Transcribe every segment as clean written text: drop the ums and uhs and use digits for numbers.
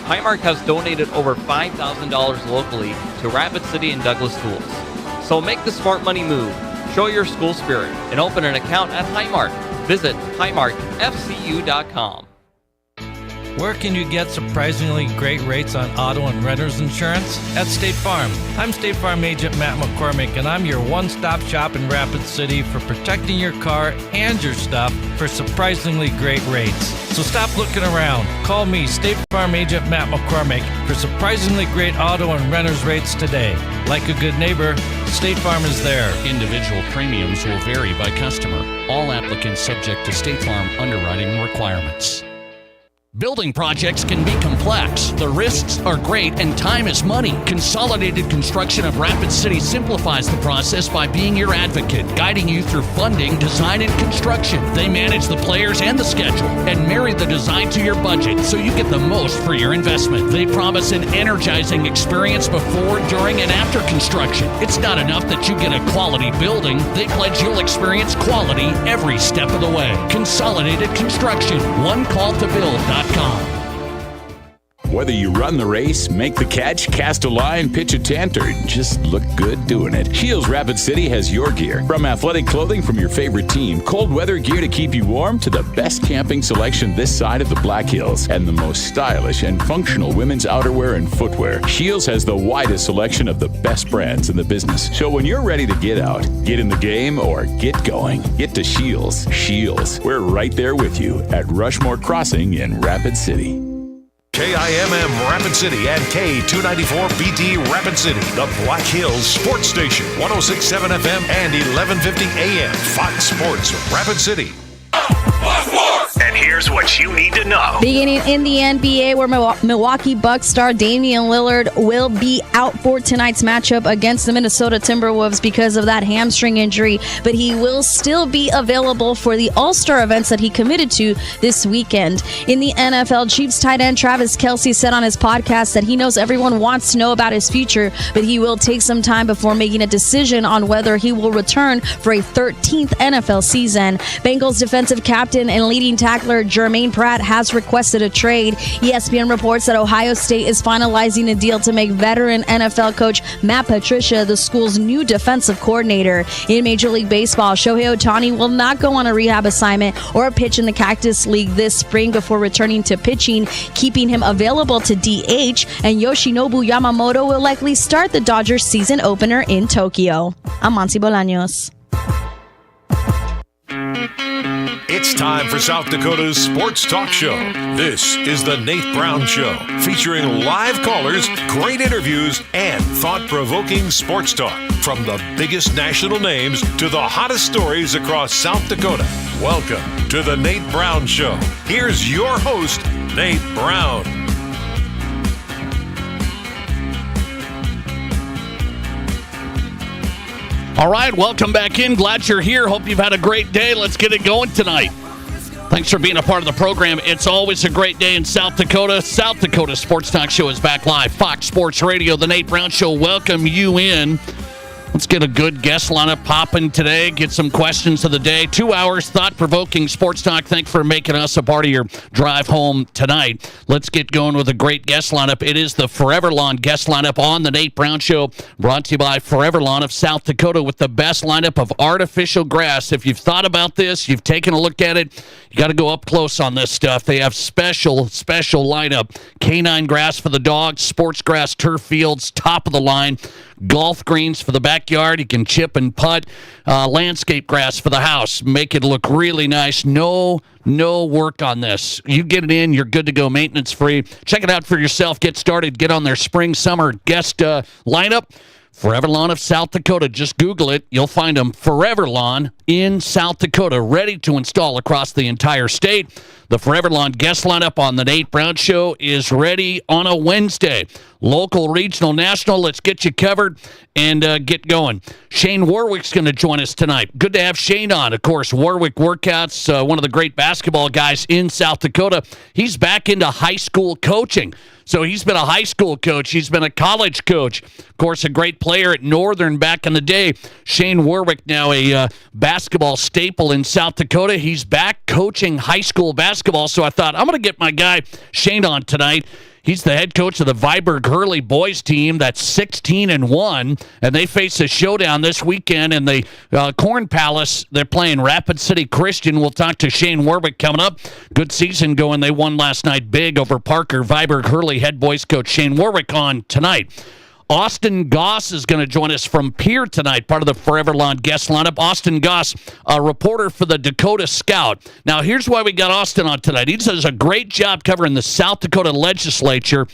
Highmark has donated over $5,000 locally to Rapid City and Douglas schools. So make the smart money move, show your school spirit, and open an account at Highmark. Visit highmarkfcu.com. Where can you get surprisingly great rates on auto and renter's insurance? At State Farm. I'm State Farm Agent Matt McCormick, and I'm your one-stop shop in Rapid City for protecting your car and your stuff for surprisingly great rates. So stop looking around. Call me, State Farm Agent Matt McCormick, for surprisingly great auto and renter's rates today. Like a good neighbor, State Farm is there. Individual premiums will vary by customer. All applicants subject to State Farm underwriting requirements. Building projects can be complex. The risks are great and time is money. Consolidated Construction of Rapid City simplifies the process by being your advocate, guiding you through funding, design, and construction. They manage the players and the schedule and marry the design to your budget so you get the most for your investment. They promise an energizing experience before, during, and after construction. It's not enough that you get a quality building. They pledge you'll experience quality every step of the way. Consolidated Construction. OneCallToBuild.com. Whether you run the race, make the catch, cast a line, pitch a tent, or just look good doing it, Shields Rapid City has your gear. From athletic clothing from your favorite team, cold weather gear to keep you warm, to the best camping selection this side of the Black Hills, and the most stylish and functional women's outerwear and footwear, Shields has the widest selection of the best brands in the business. So when you're ready to get out, get in the game, or get going, get to Shields. Shields, we're right there with you at Rushmore Crossing in Rapid City. KIMM Rapid City and K294BT Rapid City, the Black Hills Sports Station, 106.7 FM and 1150 AM. Fox Sports Rapid City. And here's what you need to know. Beginning in the NBA, where Milwaukee Bucks star Damian Lillard will be out for tonight's matchup against the Minnesota Timberwolves because of that hamstring injury, but he will still be available for the All-Star events that he committed to this weekend. In the NFL, Chiefs tight end Travis Kelce said on his podcast that he knows everyone wants to know about his future, but he will take some time before making a decision on whether he will return for a 13th NFL season. Bengals defensive captain and leading tackler Jermaine Pratt has requested a trade. ESPN reports that Ohio State is finalizing a deal to make veteran NFL coach Matt Patricia the school's new defensive coordinator. In Major League Baseball, Shohei Ohtani will not go on a rehab assignment or pitch in the Cactus League this spring before returning to pitching, keeping him available to DH, and Yoshinobu Yamamoto will likely start the Dodgers season opener in Tokyo. I'm Monty Bolaños. It's time for South Dakota's Sports Talk Show. This is the Nate Brown Show, featuring live callers, great interviews, and thought-provoking sports talk. From the biggest national names to the hottest stories across South Dakota. Welcome to the Nate Brown Show. Here's your host, Nate Brown. All right, welcome back in. Glad you're here. Hope you've had a great day. Let's get it going tonight. Thanks for being a part of the program. It's always a great day in South Dakota. South Dakota Sports Talk Show is back live. Fox Sports Radio, The Nate Brown Show, welcome you in. Let's get a good guest lineup popping today. Get some questions of the day. 2 hours, thought-provoking sports talk. Thanks for making us a part of your drive home tonight. Let's get going with a great guest lineup. It is the Forever Lawn guest lineup on the Nate Brown Show, brought to you by Forever Lawn of South Dakota with the best lineup of artificial grass. If you've thought about this, you've taken a look at it, you got to go up close on this stuff. They have special lineup. Canine grass for the dogs, sports grass, turf fields, top of the line. Golf greens for the backyard. You can chip and putt. Landscape grass for the house. Make it look really nice. No work on this. You get it in, you're good to go. Maintenance free. Check it out for yourself. Get started. Get on their spring, summer guest lineup. Forever Lawn of South Dakota. Just Google it. You'll find them. Forever Lawn in South Dakota. Ready to install across the entire state. The Forever Lawn guest lineup on the Nate Brown Show is ready on a Wednesday. Local, regional, national. Let's get you covered and get going. Shane Warwick's going to join us tonight. Good to have Shane on. Of course, Warwick Workouts, one of the great basketball guys in South Dakota. He's back into high school coaching. So he's been a high school coach. He's been a college coach. Of course, a great player at Northern back in the day. Shane Warwick, now a basketball staple in South Dakota. He's back coaching high school basketball. So I thought, I'm going to get my guy Shane on tonight. He's the head coach of the Viborg Hurley boys team that's 16-1, and they face a showdown this weekend in the Corn Palace. They're playing Rapid City Christian. We'll talk to Shane Warwick coming up. Good season going. They won last night big over Parker. Viborg Hurley head boys coach Shane Warwick on tonight. Austin Goss is going to join us from Pierre tonight, part of the Forever Lawn guest lineup. Austin Goss, a reporter for the Dakota Scout. Now, here's why we got Austin on tonight. He does a great job covering the South Dakota legislature,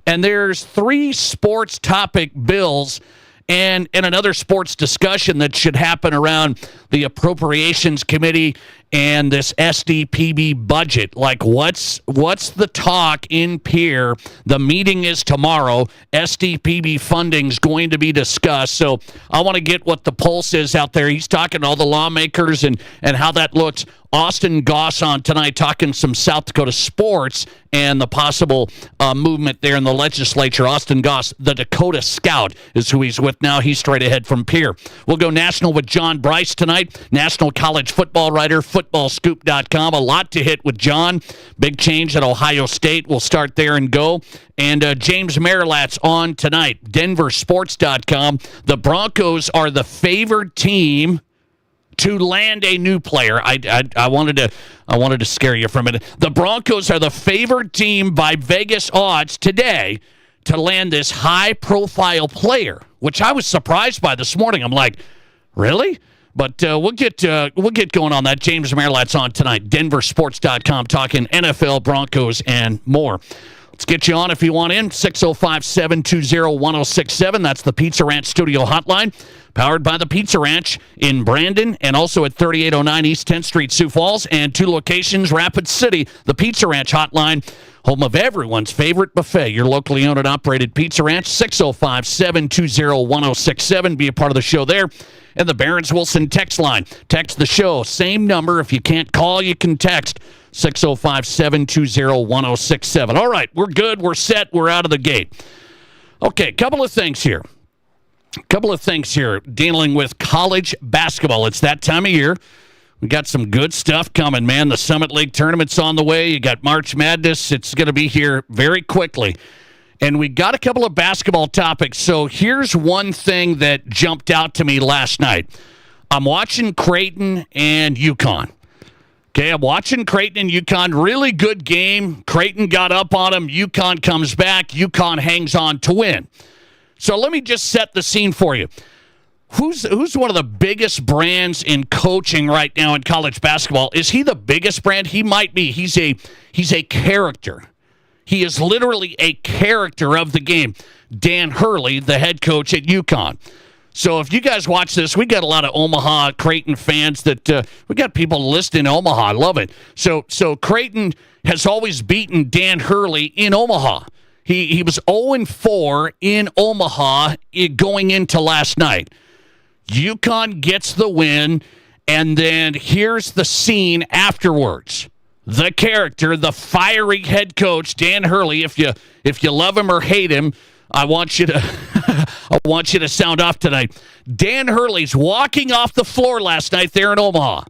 and there's 3 sports topic bills and another sports discussion that should happen around the Appropriations Committee and this SDPB budget. Like, what's the talk in Pierre? The meeting is tomorrow. SDPB funding's going to be discussed. So I want to get what the pulse is out there. He's talking to all the lawmakers and how that looks. Austin Goss on tonight talking some South Dakota sports and the possible movement there in the legislature. Austin Goss, the Dakota Scout, is who he's with now. He's straight ahead from Pierre. We'll go national with John Bryce tonight, national college football writer, footballscoop.com. A lot to hit with John. Big change at Ohio State. We'll start there and go. And James Marilat's on tonight, denversports.com. The Broncos are the favored team to land a new player. I wanted to scare you for a minute. The Broncos are the favored team by Vegas odds today to land this high-profile player, which I was surprised by this morning. I'm like, really? But we'll get going on that. James Marilat's on tonight. denversports.com, talking NFL, Broncos, and more. Let's get you on if you want in. 605-720-1067. That's the Pizza Ranch Studio Hotline. Powered by the Pizza Ranch in Brandon and also at 3809 East 10th Street, Sioux Falls, and 2 locations, Rapid City. The Pizza Ranch Hotline, home of everyone's favorite buffet. Your locally owned and operated Pizza Ranch, 605-720-1067. Be a part of the show there. And the Barron's Wilson text line. Text the show. Same number. If you can't call, you can text. 605-720-1067. All right, we're good. We're set. We're out of the gate. Okay, couple of things here dealing with college basketball. It's that time of year. We got some good stuff coming, man. The Summit League tournament's on the way. You got March Madness. It's going to be here very quickly. And we got a couple of basketball topics. So here's one thing that jumped out to me last night. I'm watching Creighton and UConn. Okay, I'm watching Creighton and UConn. Really good game. Creighton got up on them. UConn comes back. UConn hangs on to win. So let me just set the scene for you. Who's one of the biggest brands in coaching right now in college basketball? Is he the biggest brand? He might be. He's a character. He is literally a character of the game. Dan Hurley, the head coach at UConn. So if you guys watch this, we got a lot of Omaha Creighton fans that we got people listed in Omaha. I love it. So Creighton has always beaten Dan Hurley in Omaha. He was 0-4 in Omaha going into last night. UConn gets the win, and then here's the scene afterwards. The character, the fiery head coach, Dan Hurley. If you love him or hate him, I want you to sound off tonight. Dan Hurley's walking off the floor last night there in Omaha,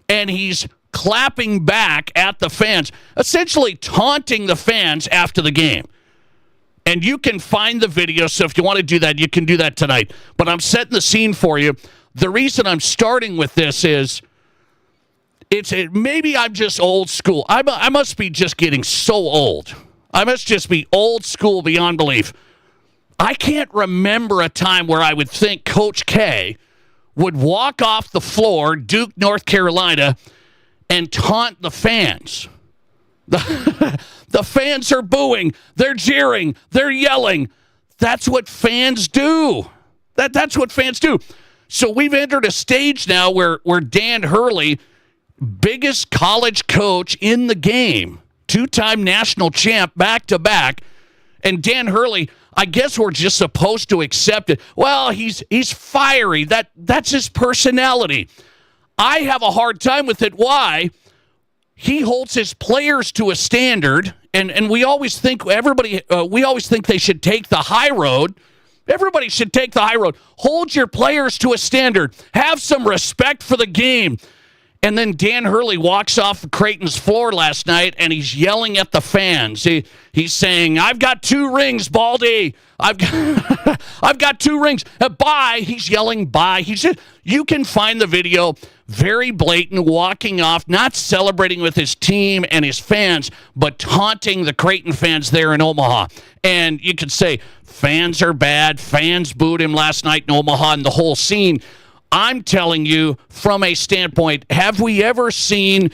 and he's clapping back at the fans, essentially taunting the fans after the game. And you can find the video, so if you want to do that, you can do that tonight. But I'm setting the scene for you. The reason I'm starting with this is maybe I'm just old school. I must be just getting so old. I must just be old school beyond belief. I can't remember a time where I would think Coach K would walk off the floor, Duke, North Carolina, and taunt the fans. The fans are booing. They're jeering. They're yelling. That's what fans do. That's what fans do. So we've entered a stage now where Dan Hurley, biggest college coach in the game, 2-time national champ back-to-back, and Dan Hurley, I guess we're just supposed to accept it. Well, he's fiery. That's his personality. I have a hard time with it. Why? He holds his players to a standard, and we always think they should take the high road. Everybody should take the high road. Hold your players to a standard. Have some respect for the game. And then Dan Hurley walks off Creighton's floor last night, and he's yelling at the fans. He's saying, "I've got 2 rings, Baldy. I've got 2 rings. Bye." He's yelling, "Bye." You can find the video, very blatant, walking off, not celebrating with his team and his fans, but taunting the Creighton fans there in Omaha. And you could say, fans are bad. Fans booed him last night in Omaha and the whole scene. I'm telling you, from a standpoint, have we ever seen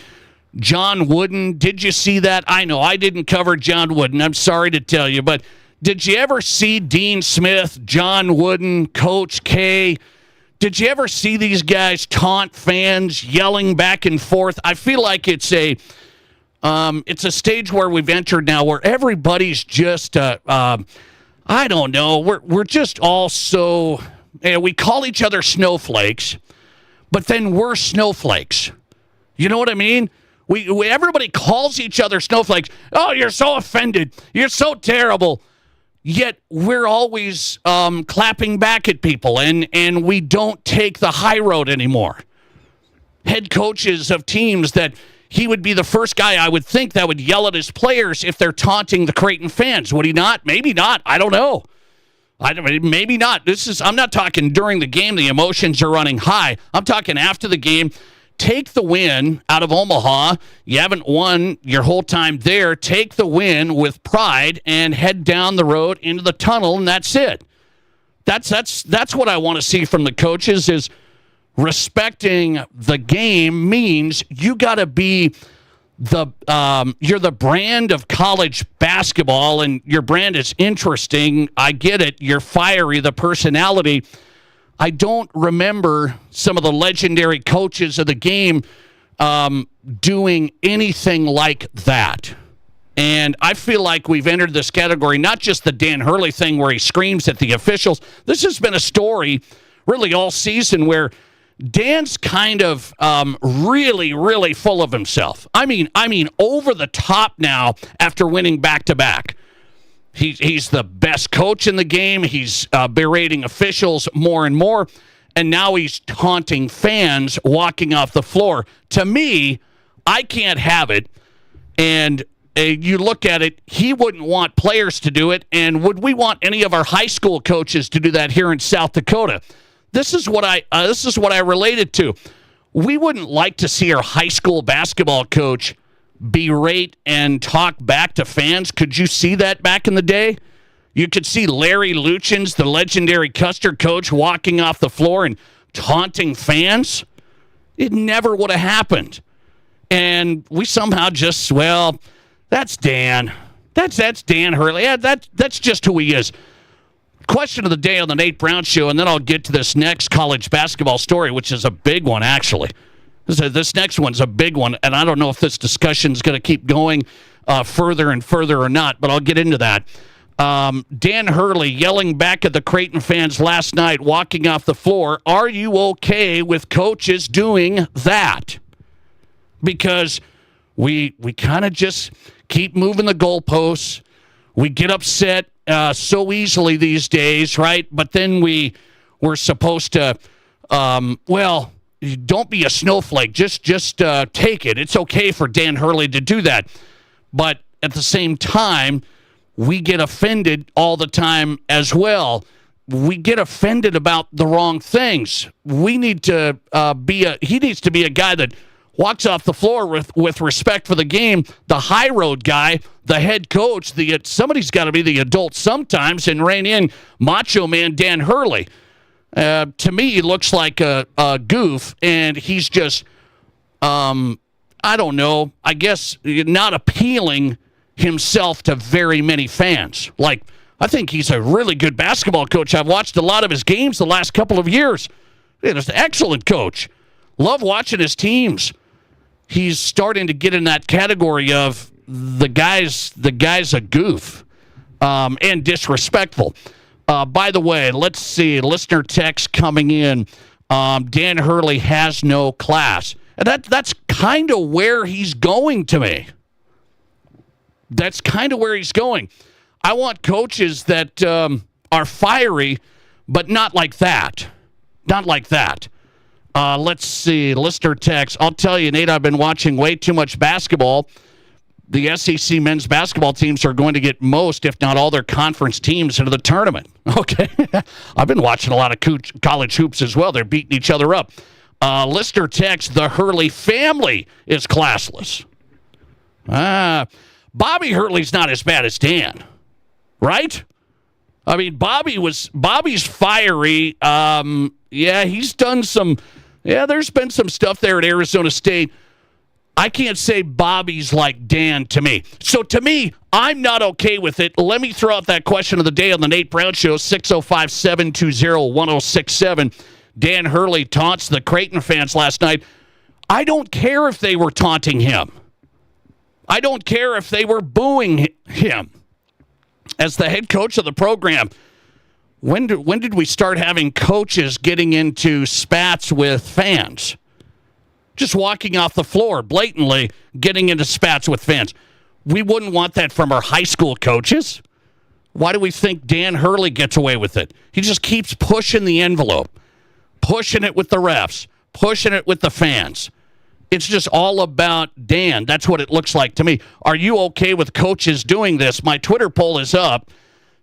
John Wooden? Did you see that? I know I didn't cover John Wooden. I'm sorry to tell you, but did you ever see Dean Smith, John Wooden, Coach K? Did you ever see these guys taunt fans, yelling back and forth? I feel like it's a stage where we've entered now where everybody's just, I don't know, we're just all so... we call each other snowflakes, but then we're snowflakes. You know what I mean? Everybody calls each other snowflakes. Oh, you're so offended. You're so terrible. Yet we're always clapping back at people, and we don't take the high road anymore. Head coaches of teams that he would be the first guy I would think that would yell at his players if they're taunting the Creighton fans. Would he not? Maybe not. I don't know. Maybe not. I'm not talking during the game. The emotions are running high. I'm talking after the game. Take the win out of Omaha. You haven't won your whole time there. Take the win with pride and head down the road into the tunnel, and that's it. That's what I want to see from the coaches is respecting the game means you got to be you're the brand of college basketball, and your brand is interesting. I get it. You're fiery, the personality. I don't remember some of the legendary coaches of the game doing anything like that. And I feel like we've entered this category, not just the Dan Hurley thing where he screams at the officials. This has been a story really all season where Dan's kind of really, really full of himself. I mean, over the top now after winning back-to-back. He's the best coach in the game. He's berating officials more and more. And now he's taunting fans walking off the floor. To me, I can't have it. And you look at it, he wouldn't want players to do it. And would we want any of our high school coaches to do that here in South Dakota? This is what I related to. We wouldn't like to see our high school basketball coach berate and talk back to fans. Could you see that back in the day? You could see Larry Luchins, the legendary Custer coach, walking off the floor and taunting fans. It never would have happened. And we somehow just, well, that's Dan. That's Dan Hurley. Yeah, that's just who he is. Question of the day on the Nate Brown Show, and then I'll get to this next college basketball story, which is a big one, actually. This next one's a big one, and I don't know if this discussion's going to keep going further and further or not, but I'll get into that. Dan Hurley yelling back at the Creighton fans last night, walking off the floor. Are you okay with coaches doing that? Because we kind of just keep moving the goalposts. We get upset so easily these days, right? But then we're supposed to, don't be a snowflake. Just take it. It's okay for Dan Hurley to do that. But at the same time, we get offended all the time as well. We get offended about the wrong things. We need to he needs to be a guy that walks off the floor with respect for the game, the high road guy, the head coach. Somebody's got to be the adult sometimes and rein in Macho Man Dan Hurley. To me, he looks like a goof, and he's just, I don't know, I guess not appealing himself to very many fans. Like, I think he's a really good basketball coach. I've watched a lot of his games the last couple of years. He's an excellent coach. Love watching his teams. He's starting to get in that category of the guy's a goof and disrespectful. By the way, let's see, listener text coming in. Dan Hurley has no class. And that's kind of where he's going to me. That's kind of where he's going. I want coaches that are fiery, but not like that. Not like that. Let's see. Listener text. I'll tell you, Nate, I've been watching way too much basketball. The SEC men's basketball teams are going to get most, if not all, their conference teams into the tournament. Okay. I've been watching a lot of college hoops as well. They're beating each other up. Listener text, the Hurley family is classless. Bobby Hurley's not as bad as Dan, right? I mean, Bobby's fiery. He's done some. Yeah, there's been some stuff there at Arizona State. I can't say Bobby's like Dan to me. So to me, I'm not okay with it. Let me throw out that question of the day on the Nate Brown Show, 605-720-1067. Dan Hurley taunts the Creighton fans last night. I don't care if they were taunting him. I don't care if they were booing him. As the head coach of the program, when did we start having coaches getting into spats with fans? Just walking off the floor, blatantly getting into spats with fans. We wouldn't want that from our high school coaches. Why do we think Dan Hurley gets away with it? He just keeps pushing the envelope, pushing it with the refs, pushing it with the fans. It's just all about Dan. That's what it looks like to me. Are you okay with coaches doing this? My Twitter poll is up.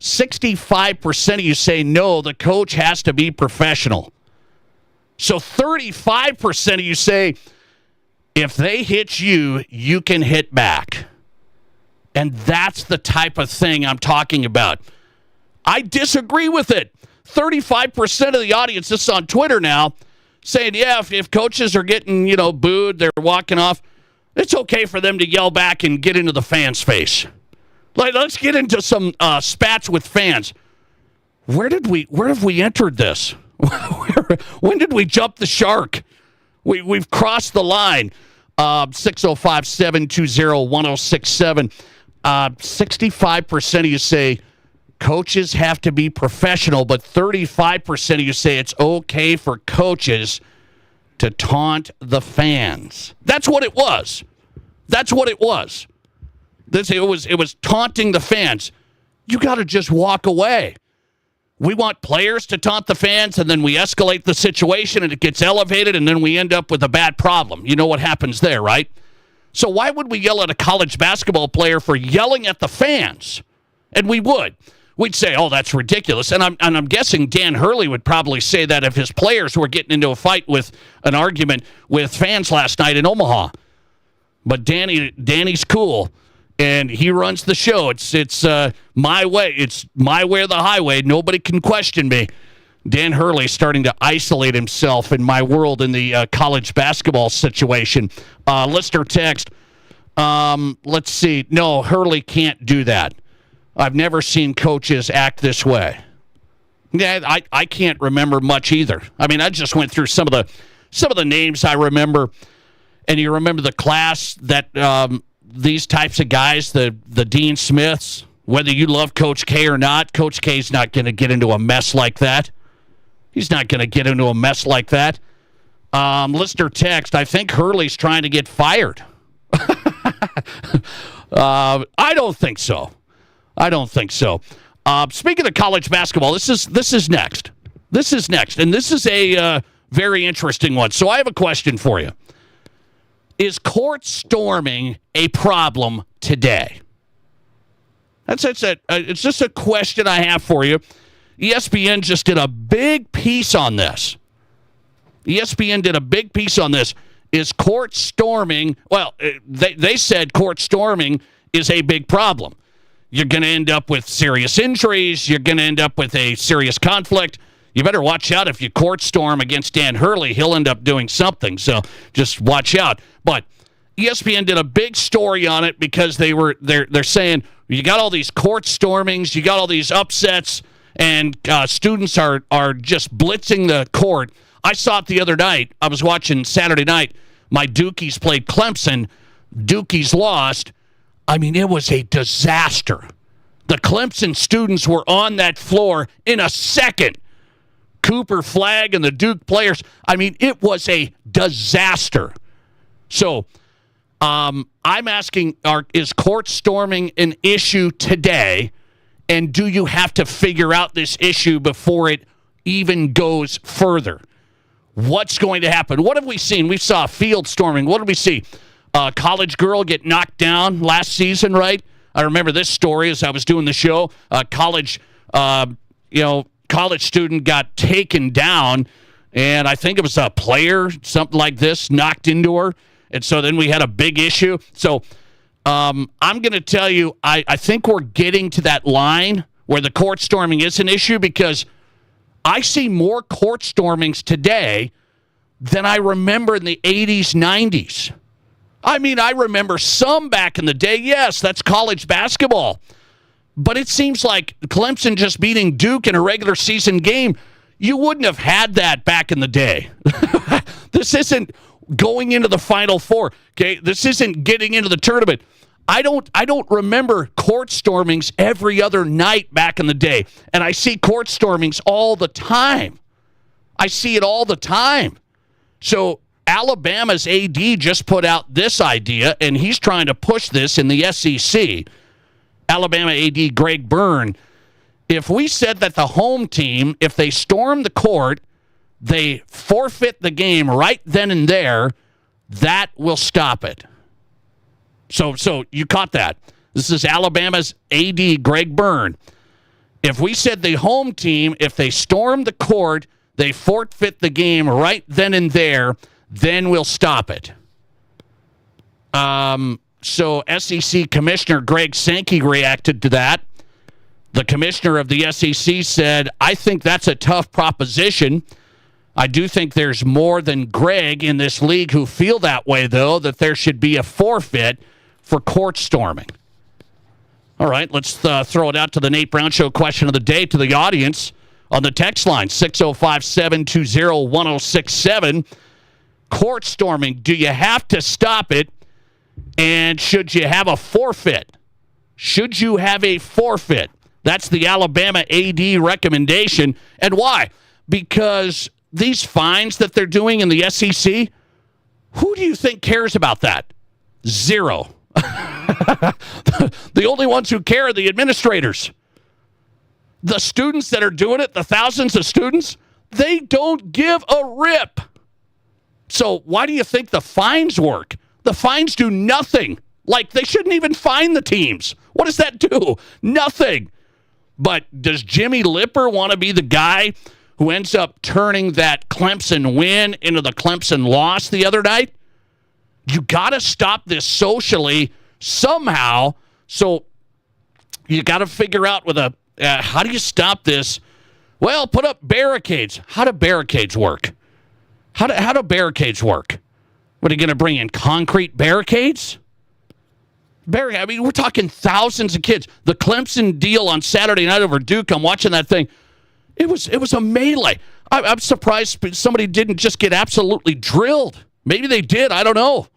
65% of you say no, the coach has to be professional. So 35% of you say, if they hit you, you can hit back. And that's the type of thing I'm talking about. I disagree with it. 35% of the audience, this is on Twitter now, saying, yeah, if coaches are getting, booed, they're walking off, it's okay for them to yell back and get into the fans' face. Let's get into some spats with fans. Where have we entered this? When did we jump the shark? We've crossed the line. 605-720-1067. 65% of you say coaches have to be professional, but 35% of you say it's okay for coaches to taunt the fans. That's what it was. That's what it was. It was taunting the fans. You got to just walk away. We want players to taunt the fans, and then we escalate the situation, and it gets elevated, and then we end up with a bad problem. You know what happens there, right? So why would we yell at a college basketball player for yelling at the fans? And we would. We'd say, oh, that's ridiculous. And I'm guessing Dan Hurley would probably say that if his players were getting into a fight with an argument with fans last night in Omaha. But Danny's cool. And he runs the show. It's my way. It's my way or the highway. Nobody can question me. Dan Hurley starting to isolate himself in my world in the college basketball situation. Listener text. Let's see. No, Hurley can't do that. I've never seen coaches act this way. Yeah, I can't remember much either. I mean, I just went through some of the names I remember, and you remember the class that. These types of guys, the Dean Smiths, whether you love Coach K or not, Coach K's not going to get into a mess like that. He's not going to get into a mess like that. Listener text, I think Hurley's trying to get fired. I don't think so. Speaking of college basketball, this is next. This is next, and this is a very interesting one. So I have a question for you. Is court storming a problem today? It's just a question I have for you. ESPN just did a big piece on this. Is court storming, well, they said court storming is a big problem. You're going to end up with serious injuries. You're going to end up with a serious conflict. You better watch out if you court storm against Dan Hurley. He'll end up doing something, so just watch out. But ESPN did a big story on it because they're saying you got all these court stormings, you got all these upsets, and students are just blitzing the court. I saw it the other night. I was watching Saturday night. My Dukies played Clemson. Dukies lost. I mean, it was a disaster. The Clemson students were on that floor in a second. Cooper Flagg and the Duke players. I mean, it was a disaster. So I'm asking, is court storming an issue today? And do you have to figure out this issue before it even goes further? what's going to happen. What have we seen? We saw field storming. What did we see? A college girl get knocked down last season, right? I remember this story as I was doing the show. A college student got taken down, and I think it was a player, something like this, knocked into her. And so then we had a big issue. So I'm going to tell you, I think we're getting to that line where the court storming is an issue, because I see more court stormings today than I remember in the 80s, 90s. I mean, I remember some back in the day. Yes, that's college basketball. But it seems like Clemson just beating Duke in a regular season game, you wouldn't have had that back in the day. This isn't going into the Final Four. Okay, this isn't getting into the tournament. I don't remember court stormings every other night back in the day. And I see court stormings all the time. I see it all the time. So Alabama's AD just put out this idea, and he's trying to push this in the SEC. Alabama AD Greg Byrne. If we said that the home team, if they storm the court, they forfeit the game right then and there, that will stop it. So you caught that. This is Alabama's AD Greg Byrne. If we said the home team, if they storm the court, they forfeit the game right then and there, then we'll stop it. So SEC Commissioner Greg Sankey reacted to that. The commissioner of the SEC said, I think that's a tough proposition. I do think there's more than Greg in this league who feel that way, though, that there should be a forfeit for court storming. All right, let's throw it out to the Nate Brown Show question of the day to the audience on the text line, 605-720-1067. Court storming, do you have to stop it? And should you have a forfeit? Should you have a forfeit? That's the Alabama AD recommendation. And why? Because these fines that they're doing in the SEC, who do you think cares about that? Zero. The only ones who care are the administrators. The students that are doing it, the thousands of students, they don't give a rip. So why do you think the fines work? The fines do nothing. Like, they shouldn't even fine the teams. What does that do? Nothing. But does Jimmy Lipper want to be the guy who ends up turning that Clemson win into the Clemson loss the other night? You got to stop this socially somehow. So you got to figure out with how do you stop this? Well, put up barricades. How do barricades work? How do barricades work? What, are you going to bring in concrete barricades? I mean, we're talking thousands of kids. The Clemson deal on Saturday night over Duke, I'm watching that thing. It was a melee. I'm surprised somebody didn't just get absolutely drilled. Maybe they did. I don't know.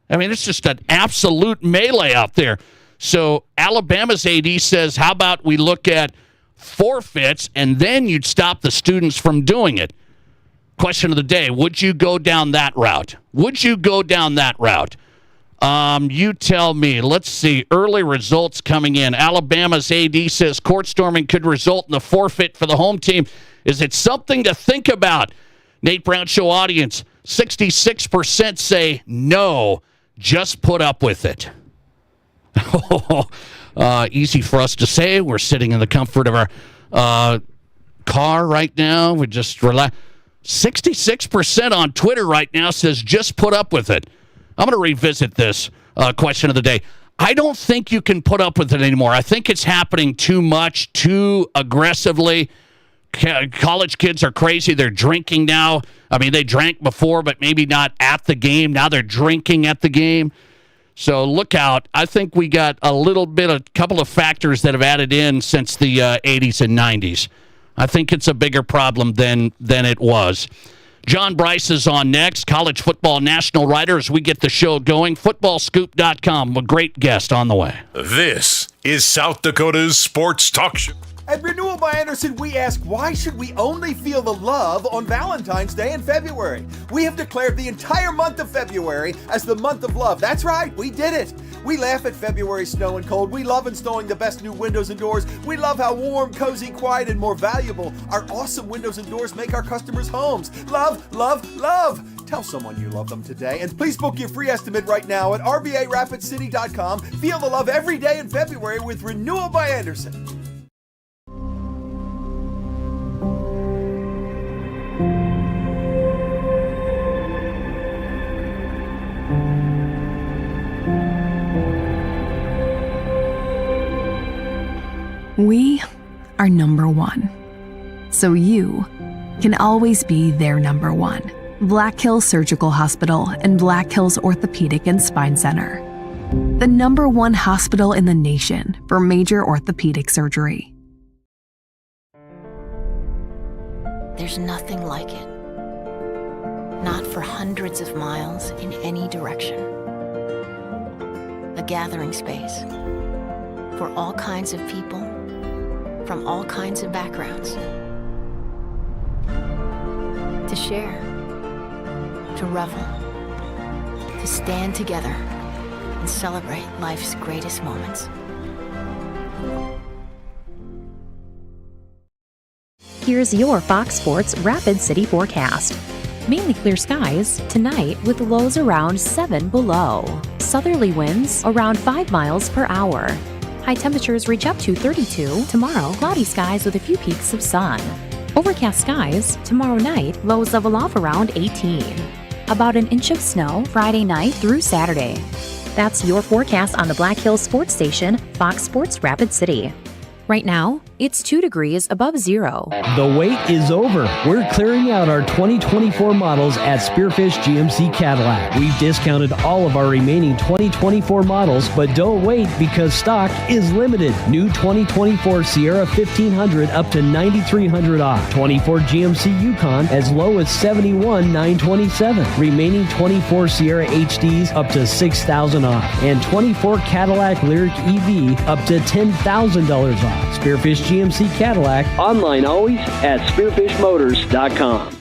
I mean, it's just an absolute melee out there. So Alabama's AD says, how about we look at forfeits, and then you'd stop the students from doing it. Question of the day, would you go down that route? Would you go down that route? You tell me. Let's see. Early results coming in. Alabama's AD says court storming could result in a forfeit for the home team. Is it something to think about? Nate Brown Show audience, 66% say no, just put up with it. Easy for us to say. We're sitting in the comfort of our car right now. We just relax. 66% on Twitter right now says just put up with it. I'm going to revisit this question of the day. I don't think you can put up with it anymore. I think it's happening too much, too aggressively. College kids are crazy. They're drinking now. I mean, they drank before, but maybe not at the game. Now they're drinking at the game. So look out. I think we got a couple of factors that have added in since the 80s and 90s. I think it's a bigger problem than it was. John Bryce is on next, college football national writer, as we get the show going. Footballscoop.com, a great guest on the way. This is South Dakota's Sports Talk Show. At Renewal by Anderson, we ask, why should we only feel the love on Valentine's Day in February? We have declared the entire month of February as the month of love. That's right, we did it. We laugh at February's snow and cold. We love installing the best new windows and doors. We love how warm, cozy, quiet, and more valuable our awesome windows and doors make our customers' homes. Love, love, love. Tell someone you love them today. And please book your free estimate right now at RVARapidCity.com. Feel the love every day in February with Renewal by Anderson. We are number one, so you can always be their number one. Black Hills Surgical Hospital and Black Hills Orthopedic and Spine Center. The number one hospital in the nation for major orthopedic surgery. There's nothing like it. Not for hundreds of miles in any direction. A gathering space for all kinds of people from all kinds of backgrounds. To share, to revel, to stand together and celebrate life's greatest moments. Here's your Fox Sports Rapid City forecast. Mainly clear skies tonight with lows around 7 below. Southerly winds around 5 miles per hour. High temperatures reach up to 32. Tomorrow, cloudy skies with a few peaks of sun. Overcast skies tomorrow night, lows level off around 18. About an inch of snow Friday night through Saturday. That's your forecast on the Black Hills Sports Station, Fox Sports Rapid City. Right now, it's 2 degrees above zero. The wait is over. We're clearing out our 2024 models at Spearfish GMC Cadillac. We've discounted all of our remaining 2024 models, but don't wait because stock is limited. New 2024 Sierra 1500 up to $9,300 off. 24 GMC Yukon as low as $71,927. Remaining 24 Sierra HDs up to $6,000 off. And 24 Cadillac Lyric EV up to $10,000 off. Spearfish GMC Cadillac, online always at spearfishmotors.com.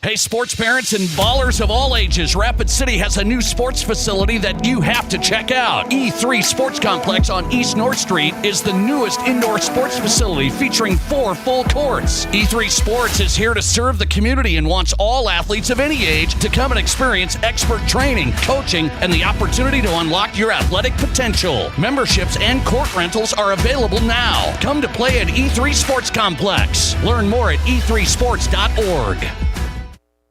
Hey, sports parents and ballers of all ages, Rapid City has a new sports facility that you have to check out. E3 Sports Complex on East North Street is the newest indoor sports facility featuring 4 full courts. E3 Sports is here to serve the community and wants all athletes of any age to come and experience expert training, coaching, and the opportunity to unlock your athletic potential. Memberships and court rentals are available now. Come to play at E3 Sports Complex. Learn more at e3sports.org.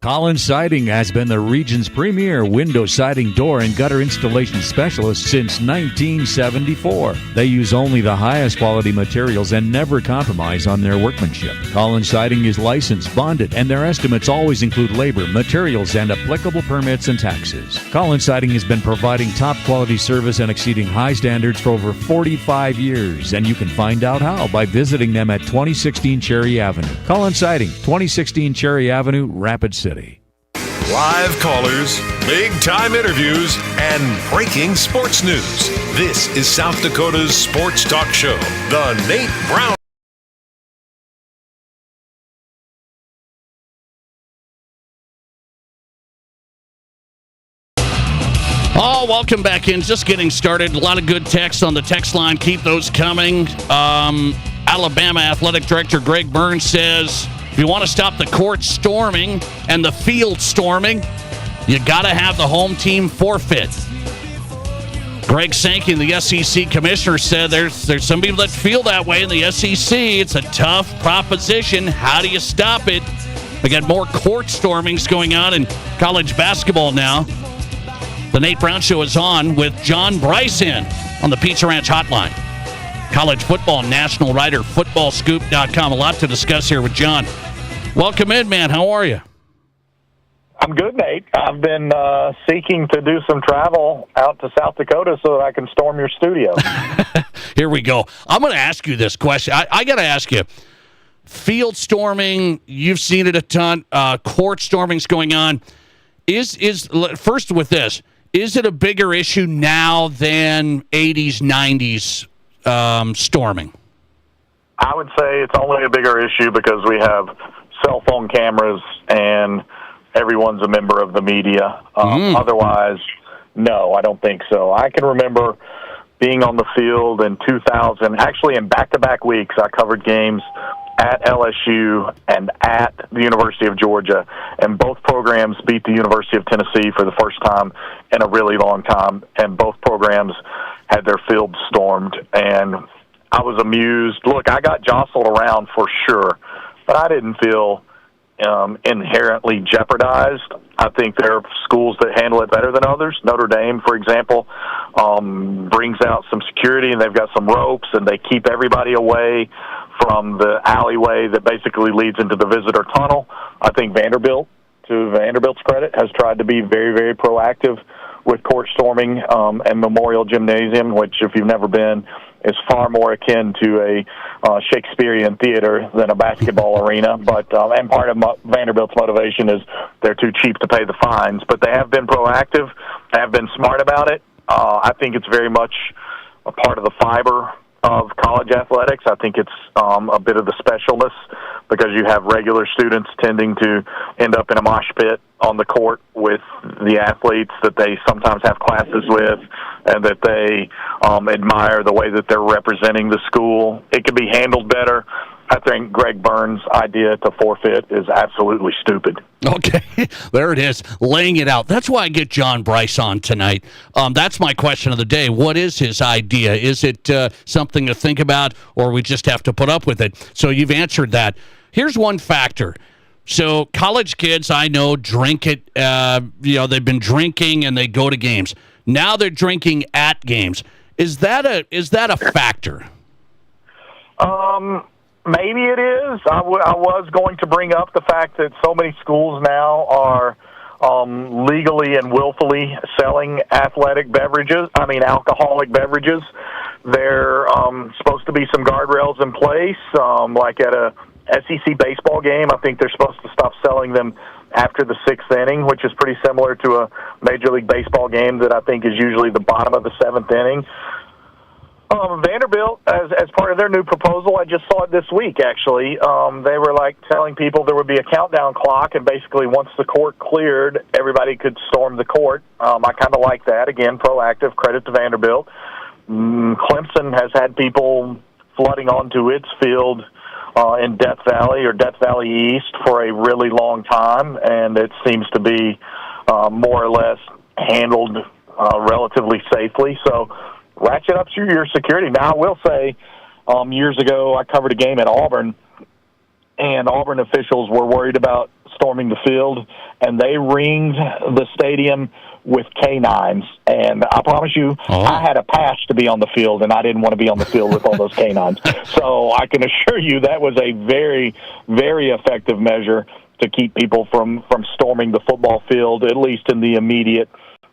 Collins Siding has been the region's premier window siding, door, and gutter installation specialist since 1974. They use only the highest quality materials and never compromise on their workmanship. Collins Siding is licensed, bonded, and their estimates always include labor, materials, and applicable permits and taxes. Collins Siding has been providing top quality service and exceeding high standards for over 45 years, and you can find out how by visiting them at 2016 Cherry Avenue. Collins Siding, 2016 Cherry Avenue, Rapid City. Live callers, big-time interviews, and breaking sports news. This is South Dakota's sports talk show, The Nate Brown. Oh, welcome back in. Just getting started. A lot of good text on the text line. Keep those coming. Alabama Athletic Director Greg Burns says, if you want to stop the court storming and the field storming, you got to have the home team forfeit. Greg Sankey, the SEC commissioner, said there's some people that feel that way in the SEC. It's a tough proposition. How do you stop it? We got more court stormings going on in college basketball now. The Nate Brown Show is on with John Bryson on the Pizza Ranch Hotline. College football national writer, footballscoop.com. A lot to discuss here with John. Welcome in, man. How are you? I'm good, Nate. I've been seeking to do some travel out to South Dakota so that I can storm your studio. Here we go. I'm going to ask you this question. I got to ask you. Field storming, you've seen it a ton. Court storming's going on. First with this, is it a bigger issue now than 80s, 90s storming? I would say it's only a bigger issue because we have cell phone cameras and everyone's a member of the media. Otherwise, no, I don't think so. I can remember being on the field in 2000, actually in back-to-back weeks. I covered games at LSU and at the University of Georgia, and both programs beat the University of Tennessee for the first time in a really long time, and both programs had their field stormed, and I was amused. Look, I got jostled around for sure, but I didn't feel inherently jeopardized. I think there are schools that handle it better than others. Notre Dame, for example, brings out some security, and they've got some ropes, and they keep everybody away from the alleyway that basically leads into the visitor tunnel. I think Vanderbilt, to Vanderbilt's credit, has tried to be very, very proactive with court storming and Memorial Gymnasium, which, if you've never been, is far more akin to a Shakespearean theater than a basketball arena. But and part of Vanderbilt's motivation is they're too cheap to pay the fines. But they have been proactive. They have been smart about it. I think it's very much a part of the fiber of college athletics. I think it's a bit of the specialness because you have regular students tending to end up in a mosh pit on the court with the athletes that they sometimes have classes with and that they admire the way that they're representing the school. It could be handled better. I think Greg Byrne's idea to forfeit is absolutely stupid. Okay, there it is, laying it out. That's why I get John Bryce on tonight. That's my question of the day. What is his idea? Is it something to think about, or we just have to put up with it? So you've answered that. Here's one factor. So college kids, I know, drink it. They've been drinking and they go to games. Now they're drinking at games. Is that a factor? Maybe it is. I was going to bring up the fact that so many schools now are legally and willfully selling alcoholic beverages. There supposed to be some guardrails in place, like at a SEC baseball game. I think they're supposed to stop selling them after the sixth inning, which is pretty similar to a Major League Baseball game that I think is usually the bottom of the seventh inning. Vanderbilt, as part of their new proposal, I just saw it this week, actually. They were telling people there would be a countdown clock, and basically once the court cleared, everybody could storm the court. I kind of like that. Again, proactive, credit to Vanderbilt. Clemson has had people flooding onto its field in Death Valley or Death Valley East for a really long time, and it seems to be more or less handled relatively safely. So ratchet up your security. Now, I will say, years ago, I covered a game at Auburn, and Auburn officials were worried about storming the field, and they ringed the stadium with canines. And I promise you, I had a pass to be on the field, and I didn't want to be on the field with all those canines. So I can assure you that was a very, very effective measure to keep people from storming the football field, at least in the immediate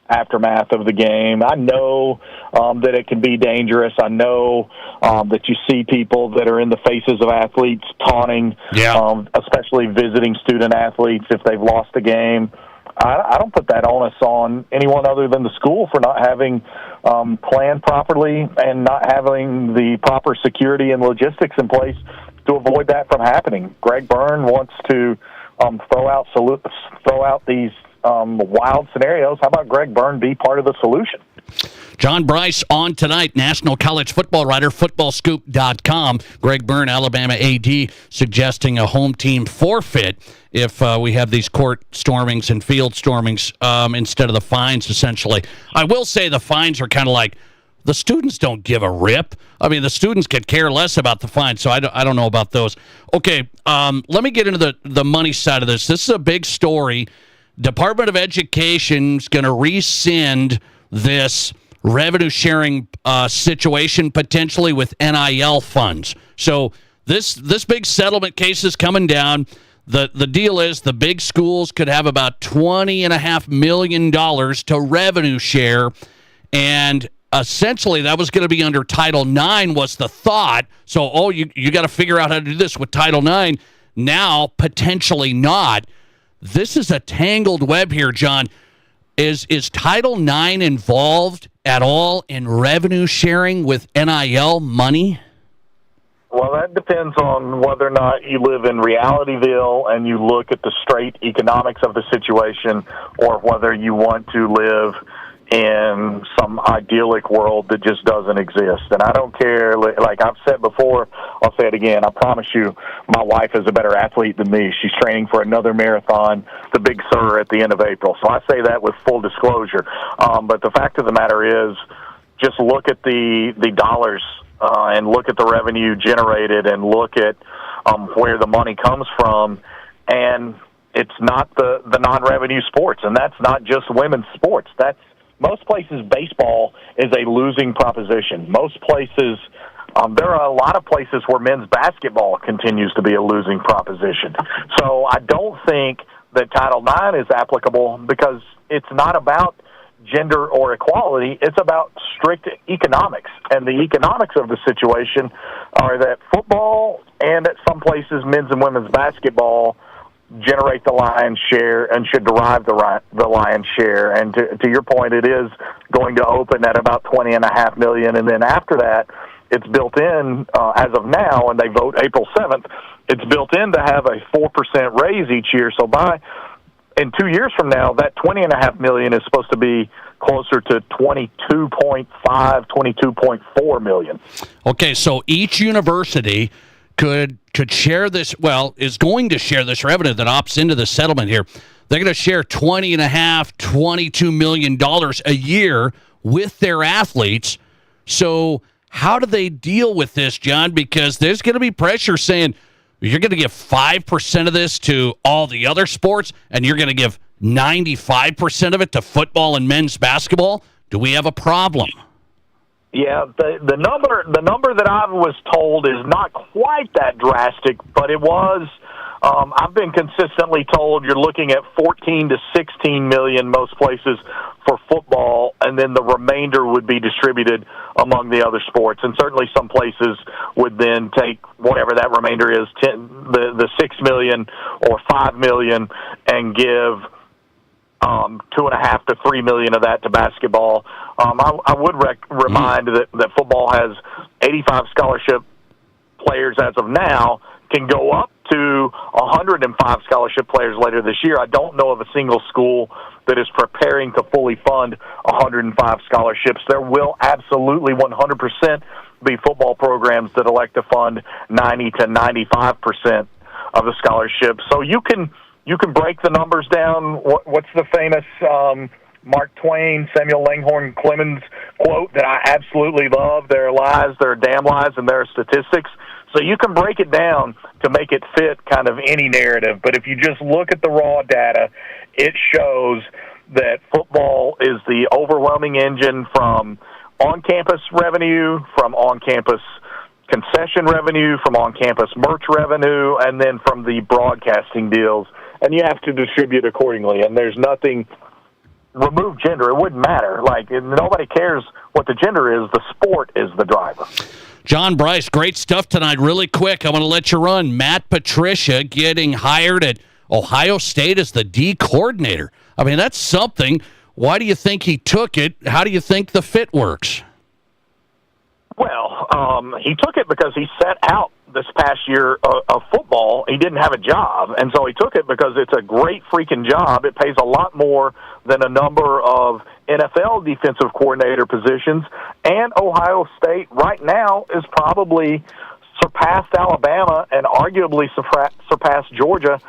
aftermath of the game. I know that it can be dangerous. I know that you see people that are in the faces of athletes taunting, especially visiting student athletes if they've lost a game. I don't put that onus on anyone other than the school for not having planned properly and not having the proper security and logistics in place to avoid that from happening. Greg Byrne wants to throw out these wild scenarios. How about Greg Byrne be part of the solution? John Bryce on tonight, national college football writer, footballscoop.com. Greg Byrne, Alabama AD, suggesting a home team forfeit if we have these court stormings and field stormings instead of the fines, essentially. I will say the fines are kind of like, the students don't give a rip. I mean, the students could care less about the fines, so I don't know about those. Okay, let me get into the money side of this. This is a big story. Department of Education is going to rescind this revenue-sharing situation potentially with NIL funds. So this big settlement case is coming down. The deal is the big schools could have about $20.5 million to revenue share, and essentially that was going to be under Title IX was the thought. So, you got to figure out how to do this with Title IX. Now, potentially not. This is a tangled web here, John. Is Title IX involved at all in revenue sharing with NIL money? Well, that depends on whether or not you live in Realityville and you look at the straight economics of the situation, or whether you want to live in some idyllic world that just doesn't exist. And I don't care, like I've said before, I'll say it again, I promise you, my wife is a better athlete than me. She's training for another marathon, the Big Sur, at the end of April. So I say that with full disclosure. But the fact of the matter is, just look at the dollars and look at the revenue generated and look at where the money comes from. And it's not the non-revenue sports, and that's not just women's sports. That's most places baseball is a losing proposition. Most places, there are a lot of places where men's basketball continues to be a losing proposition. So I don't think that Title IX is applicable because it's not about gender or equality. It's about strict economics. And the economics of the situation are that football and at some places men's and women's basketball generate the lion's share and should derive the lion's share. And to your point, it is going to open at about $20.5 million, and then after that, it's built in as of now, and they vote April 7th. It's built in to have a 4% raise each year. So in 2 years from now, that $20.5 million is supposed to be closer to $22.5, $22.4 million. Okay, so each university could share this, is going to share this revenue that opts into the settlement here. They're going to share $20.5, $22 million a year with their athletes. So how do they deal with this, John? Because there's going to be pressure saying you're going to give 5% of this to all the other sports, and you're going to give 95% of it to football and men's basketball. Do we have a problem? Yeah, the number that I was told is not quite that drastic, but it was. I've been consistently told you're looking at 14 to 16 million most places for football, and then the remainder would be distributed among the other sports. And certainly some places would then take whatever that remainder is, the 6 million or 5 million, and give 2.5 to 3 million of that to basketball. I would remind that football has 85 scholarship players as of now, can go up to 105 scholarship players later this year. I don't know of a single school that is preparing to fully fund 105 scholarships. There will absolutely 100% be football programs that elect to fund 90 to 95% of the scholarships. So you can break the numbers down. What's the famous Mark Twain, Samuel Langhorne Clemens quote that I absolutely love? There are lies, there are damn lies, and there are statistics. So you can break it down to make it fit kind of any narrative. But if you just look at the raw data, it shows that football is the overwhelming engine from on-campus revenue, from on-campus concession revenue, from on-campus merch revenue, and then from the broadcasting deals. And you have to distribute accordingly. And there's nothing, remove gender, it wouldn't matter. Like, nobody cares what the gender is. The sport is the driver. John Bryce, great stuff tonight. Really quick, I'm going to let you run. Matt Patricia getting hired at Ohio State as the D coordinator. I mean, that's something. Why do you think he took it? How do you think the fit works? Well, he took it because he set out this past year of football. He didn't have a job, and so he took it because it's a great freaking job. It pays a lot more than a number of NFL defensive coordinator positions, and Ohio State right now is probably surpassed Alabama and arguably surpassed Georgia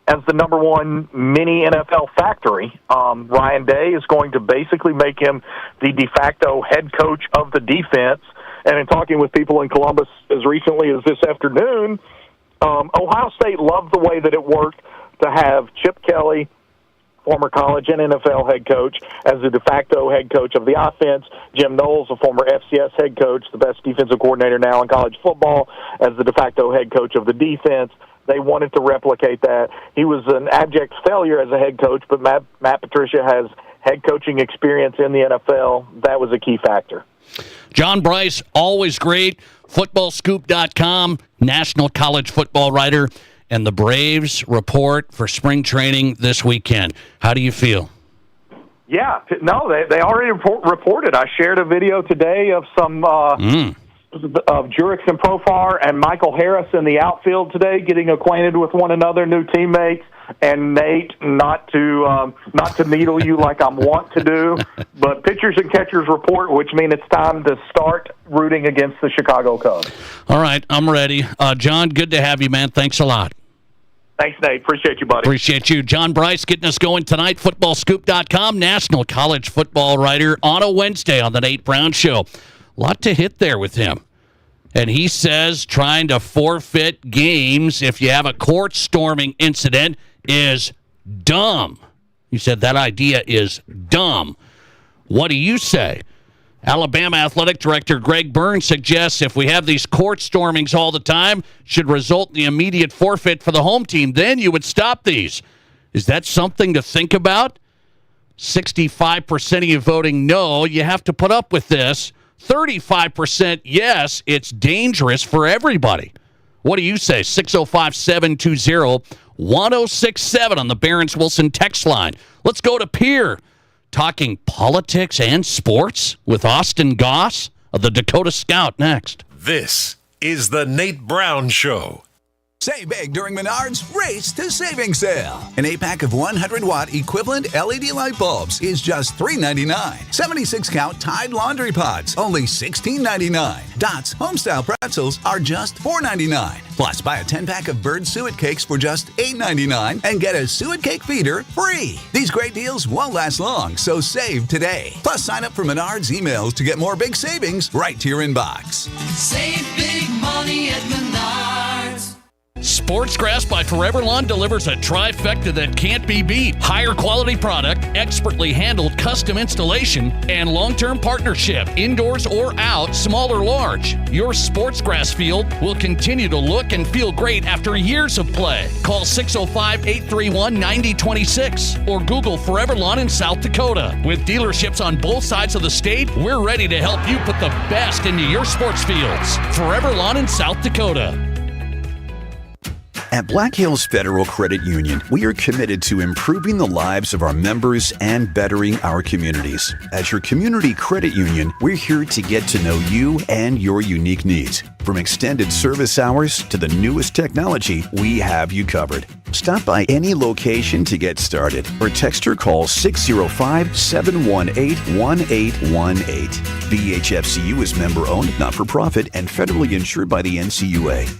as the number one mini NFL factory. Ryan Day is going to basically make him the de facto head coach of the defense. And in talking with people in Columbus as recently as this afternoon, Ohio State loved the way that it worked to have Chip Kelly, former college and NFL head coach, as the de facto head coach of the offense. Jim Knowles, a former FCS head coach, the best defensive coordinator now in college football, as the de facto head coach of the defense. They wanted to replicate that. He was an abject failure as a head coach, but Matt Patricia has head coaching experience in the NFL. That was a key factor. John Bryce, always great. FootballScoop.com, national college football writer, and the Braves report for spring training this weekend. How do you feel? Yeah, no, they already reported. I shared a video today of some of Jurix and Profar and Michael Harris in the outfield today, getting acquainted with one another, new teammates. And Nate, not to needle you like I'm wont to do, but pitchers and catchers report, which means it's time to start rooting against the Chicago Cubs. All right, I'm ready. John, good to have you, man. Thanks a lot. Thanks, Nate. Appreciate you, buddy. Appreciate you. John Bryce getting us going tonight. FootballScoop.com, national college football writer on a Wednesday on the Nate Brown Show. A lot to hit there with him. And he says trying to forfeit games if you have a court storming incident is dumb. He said that idea is dumb. What do you say? Alabama Athletic Director Greg Burns suggests if we have these court stormings all the time, should result in the immediate forfeit for the home team. Then you would stop these. Is that something to think about? 65% of you voting no, you have to put up with this. 35% yes, it's dangerous for everybody. What do you say? 605-720-1067 on the Barron's Wilson text line. Let's go to Pierre, talking politics and sports with Austin Goss of the Dakota Scout next. This is the Nate Brown Show. Save big during Menards Race to Savings Sale. An 8-pack of 100-watt equivalent LED light bulbs is just $3.99. 76-count Tide laundry pods, only $16.99. Dots Homestyle pretzels are just $4.99. Plus, buy a 10-pack of Bird suet cakes for just $8.99 and get a suet cake feeder free. These great deals won't last long, so save today. Plus, sign up for Menards emails to get more big savings right to your inbox. Save big money at Menards. Sports Grass by Forever Lawn delivers a trifecta that can't be beat. Higher quality product, expertly handled custom installation, and long-term partnership. Indoors or out, small or large. Your sports grass field will continue to look and feel great after years of play. Call 605-831-9026 or Google Forever Lawn in South Dakota. With dealerships on both sides of the state, we're ready to help you put the best into your sports fields. Forever Lawn in South Dakota. At Black Hills Federal Credit Union, we are committed to improving the lives of our members and bettering our communities. As your community credit union, we're here to get to know you and your unique needs. From extended service hours to the newest technology, we have you covered. Stop by any location to get started or text or call 605-718-1818. BHFCU is member-owned, not-for-profit, and federally insured by the NCUA.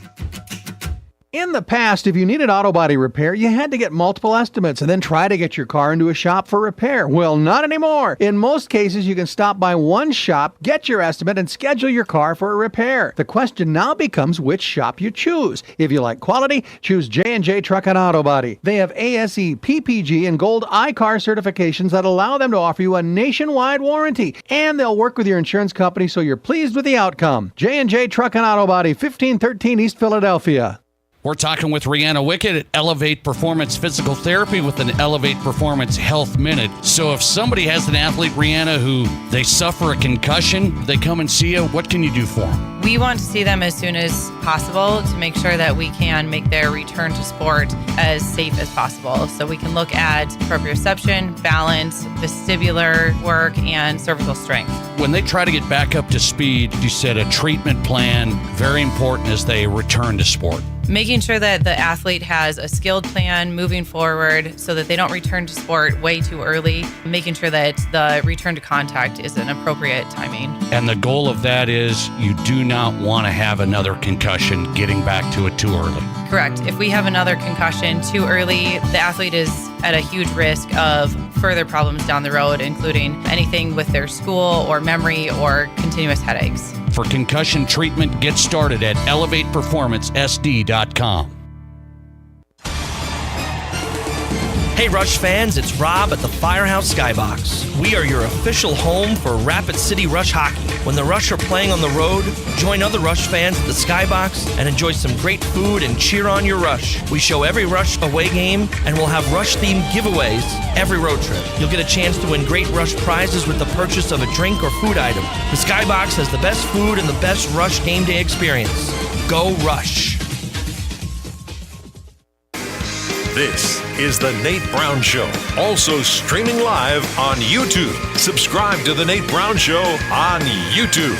In the past, if you needed auto body repair, you had to get multiple estimates and then try to get your car into a shop for repair. Well, not anymore. In most cases, you can stop by one shop, get your estimate, and schedule your car for a repair. The question now becomes which shop you choose. If you like quality, choose J&J Truck and Auto Body. They have ASE, PPG, and Gold iCar certifications that allow them to offer you a nationwide warranty. And they'll work with your insurance company so you're pleased with the outcome. J&J Truck and Auto Body, 1513 East Philadelphia. We're talking with Rihanna Wickett at Elevate Performance Physical Therapy with an Elevate Performance Health Minute. So if somebody has an athlete, Rihanna, who they suffer a concussion, they come and see you, what can you do for them? We want to see them as soon as possible to make sure that we can make their return to sport as safe as possible. So we can look at proprioception, balance, vestibular work, and cervical strength. When they try to get back up to speed, you said a treatment plan, very important as they return to sport. Making sure that the athlete has a skilled plan moving forward so that they don't return to sport way too early, making sure that the return to contact is an appropriate timing. And the goal of that is you do not want to have another concussion getting back to it too early. Correct. If we have another concussion too early, the athlete is at a huge risk of further problems down the road, including anything with their school or memory or continuous headaches. For concussion treatment, get started at elevateperformancesd.com. Hey Rush fans, it's Rob at the Firehouse Skybox. We are your official home for Rapid City Rush hockey. When the Rush are playing on the road, join other Rush fans at the Skybox and enjoy some great food and cheer on your Rush. We show every Rush away game and we'll have Rush-themed giveaways every road trip. You'll get a chance to win great Rush prizes with the purchase of a drink or food item. The Skybox has the best food and the best Rush game day experience. Go Rush! This is the Nate Brown Show, also streaming live on YouTube. Subscribe to the Nate Brown Show on YouTube.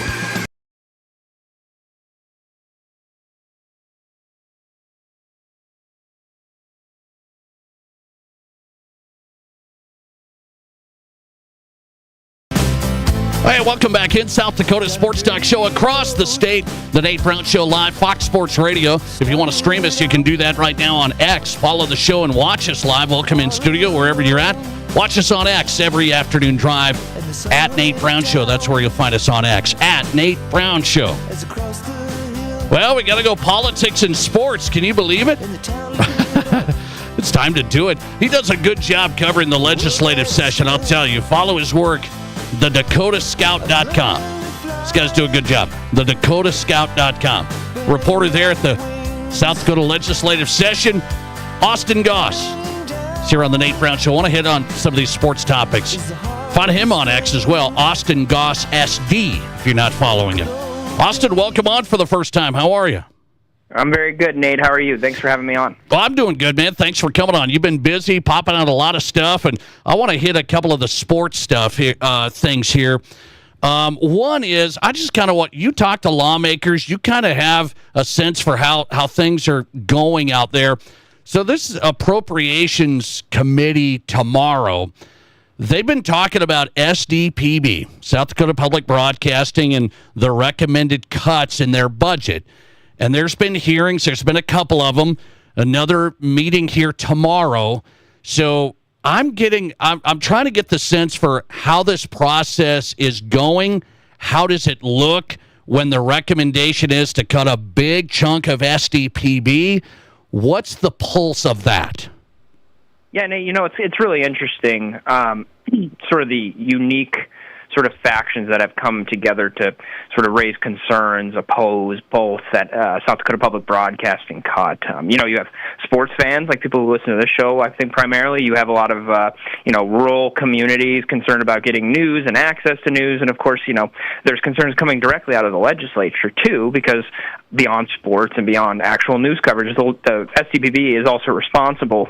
Hey, welcome back in South Dakota Sports Talk Show across the state. The Nate Brown Show live, Fox Sports Radio. If you want to stream us, you can do that right now on X. Follow the show and watch us live. Welcome in studio wherever you're at. Watch us on X every afternoon drive at Nate Brown Show. That's where you'll find us on X, at Nate Brown Show. Well, we got to go politics and sports. Can you believe it? It's time to do it. He does a good job covering the legislative session, I'll tell you. Follow his work, thedakotascout.com. These guys do a good job. Thedakotascout.com. Reporter there at the South Dakota legislative session, Austin Goss. He's here on the Nate Brown Show. I want to hit on some of these sports topics. Find him on X as well, Austin Goss SD, if you're not following him. Austin, welcome on for the first time. How are you? I'm very good, Nate. How are you? Thanks for having me on. Well, I'm doing good, man. Thanks for coming on. You've been busy, popping out a lot of stuff, and I want to hit a couple of the sports stuff here, things here. One is, I just kind of want you talk to lawmakers. You kind of have a sense for how things are going out there. So this is Appropriations Committee tomorrow. They've been talking about SDPB, South Dakota Public Broadcasting, and the recommended cuts in their budget. And there's been hearings. There's been a couple of them. Another meeting here tomorrow. So I'm trying to get the sense for how this process is going. How does it look when the recommendation is to cut a big chunk of SDPB? What's the pulse of that? Yeah, Nate, it's really interesting, sort of the unique sort of factions that have come together to sort of raise concerns, oppose both that South Dakota Public Broadcasting cut. You have sports fans, like people who listen to this show, I think primarily. You have a lot of, rural communities concerned about getting news and access to news. And, of course, there's concerns coming directly out of the legislature, too, because beyond sports and beyond actual news coverage, the SDPB is also responsible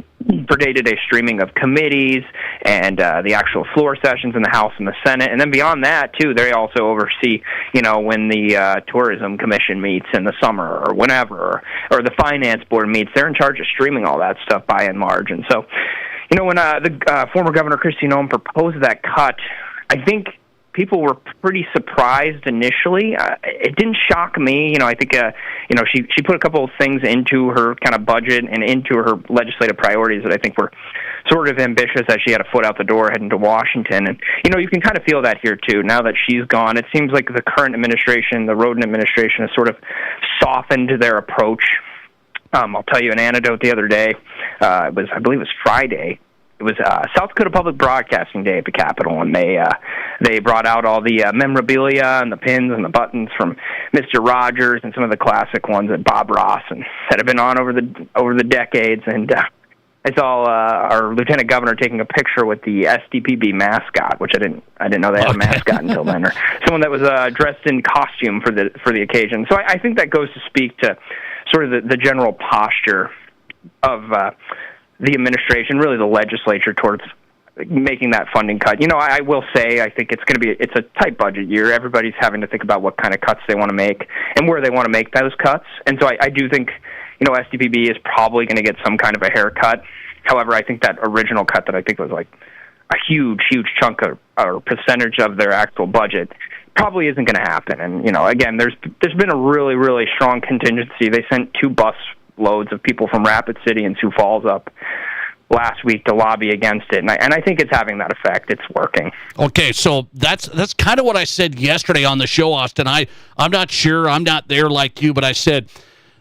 for day-to-day streaming of committees and the actual floor sessions in the House and the Senate. And then beyond that, too, they also oversee, when the Tourism Commission meets in the summer or whenever, or the Finance Board meets. They're in charge of streaming all that stuff by and large. And so, when the former Governor Kristi Noem proposed that cut, I think people were pretty surprised initially. It didn't shock me. I think, she put a couple of things into her kind of budget and into her legislative priorities that I think were sort of ambitious as she had a foot out the door heading to Washington. And, you can kind of feel that here, too. Now that she's gone, it seems like the current administration, the Roden administration, has sort of softened their approach. I'll tell you an anecdote the other day. I believe it was Friday. It was South Dakota Public Broadcasting Day at the Capitol, and they brought out all the memorabilia and the pins and the buttons from Mr. Rogers and some of the classic ones that Bob Ross and that have been on over the decades. And I saw our Lieutenant Governor taking a picture with the SDPB mascot, which I didn't know they had a mascot until then, or someone that was dressed in costume for the occasion. So I think that goes to speak to sort of the general posture of the administration, really the legislature, towards making that funding cut. I will say I think it's a tight budget year. Everybody's having to think about what kind of cuts they want to make and where they want to make those cuts. And so I do think, SDPB is probably going to get some kind of a haircut. However, I think that original cut that I think was like a huge chunk or percentage of their actual budget probably isn't going to happen. And, again, there's been a really, really strong contingency. They sent 2 bus loads of people from Rapid City and Sioux Falls up last week to lobby against it, and I think it's having that effect. It's working. Okay, so that's kind of what I said yesterday on the show, Austin. I'm not sure. I'm not there like you, but I said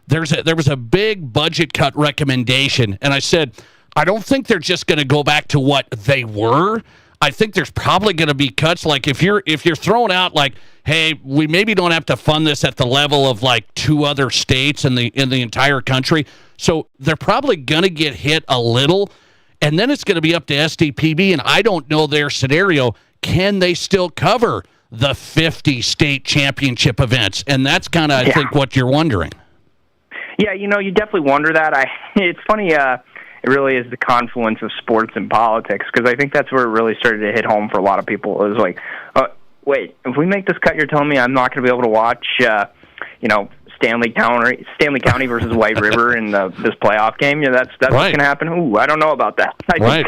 there was a big budget cut recommendation, and I said I don't think they're just going to go back to what they were. I think there's probably going to be cuts. Like if you're throwing out like, hey, we maybe don't have to fund this at the level of like 2 other states in the entire country. So they're probably going to get hit a little, and then it's going to be up to SDPB. And I don't know their scenario. Can they still cover the 50 state championship events? And that's kind of I think what you're wondering. Yeah, you definitely wonder that. It's funny. It really is the confluence of sports and politics, because I think that's where it really started to hit home for a lot of people. It was like, wait, if we make this cut, you're telling me I'm not going to be able to watch, Stanley County versus White River in this playoff game. That's right. what's going to happen. Ooh, I don't know about that. I think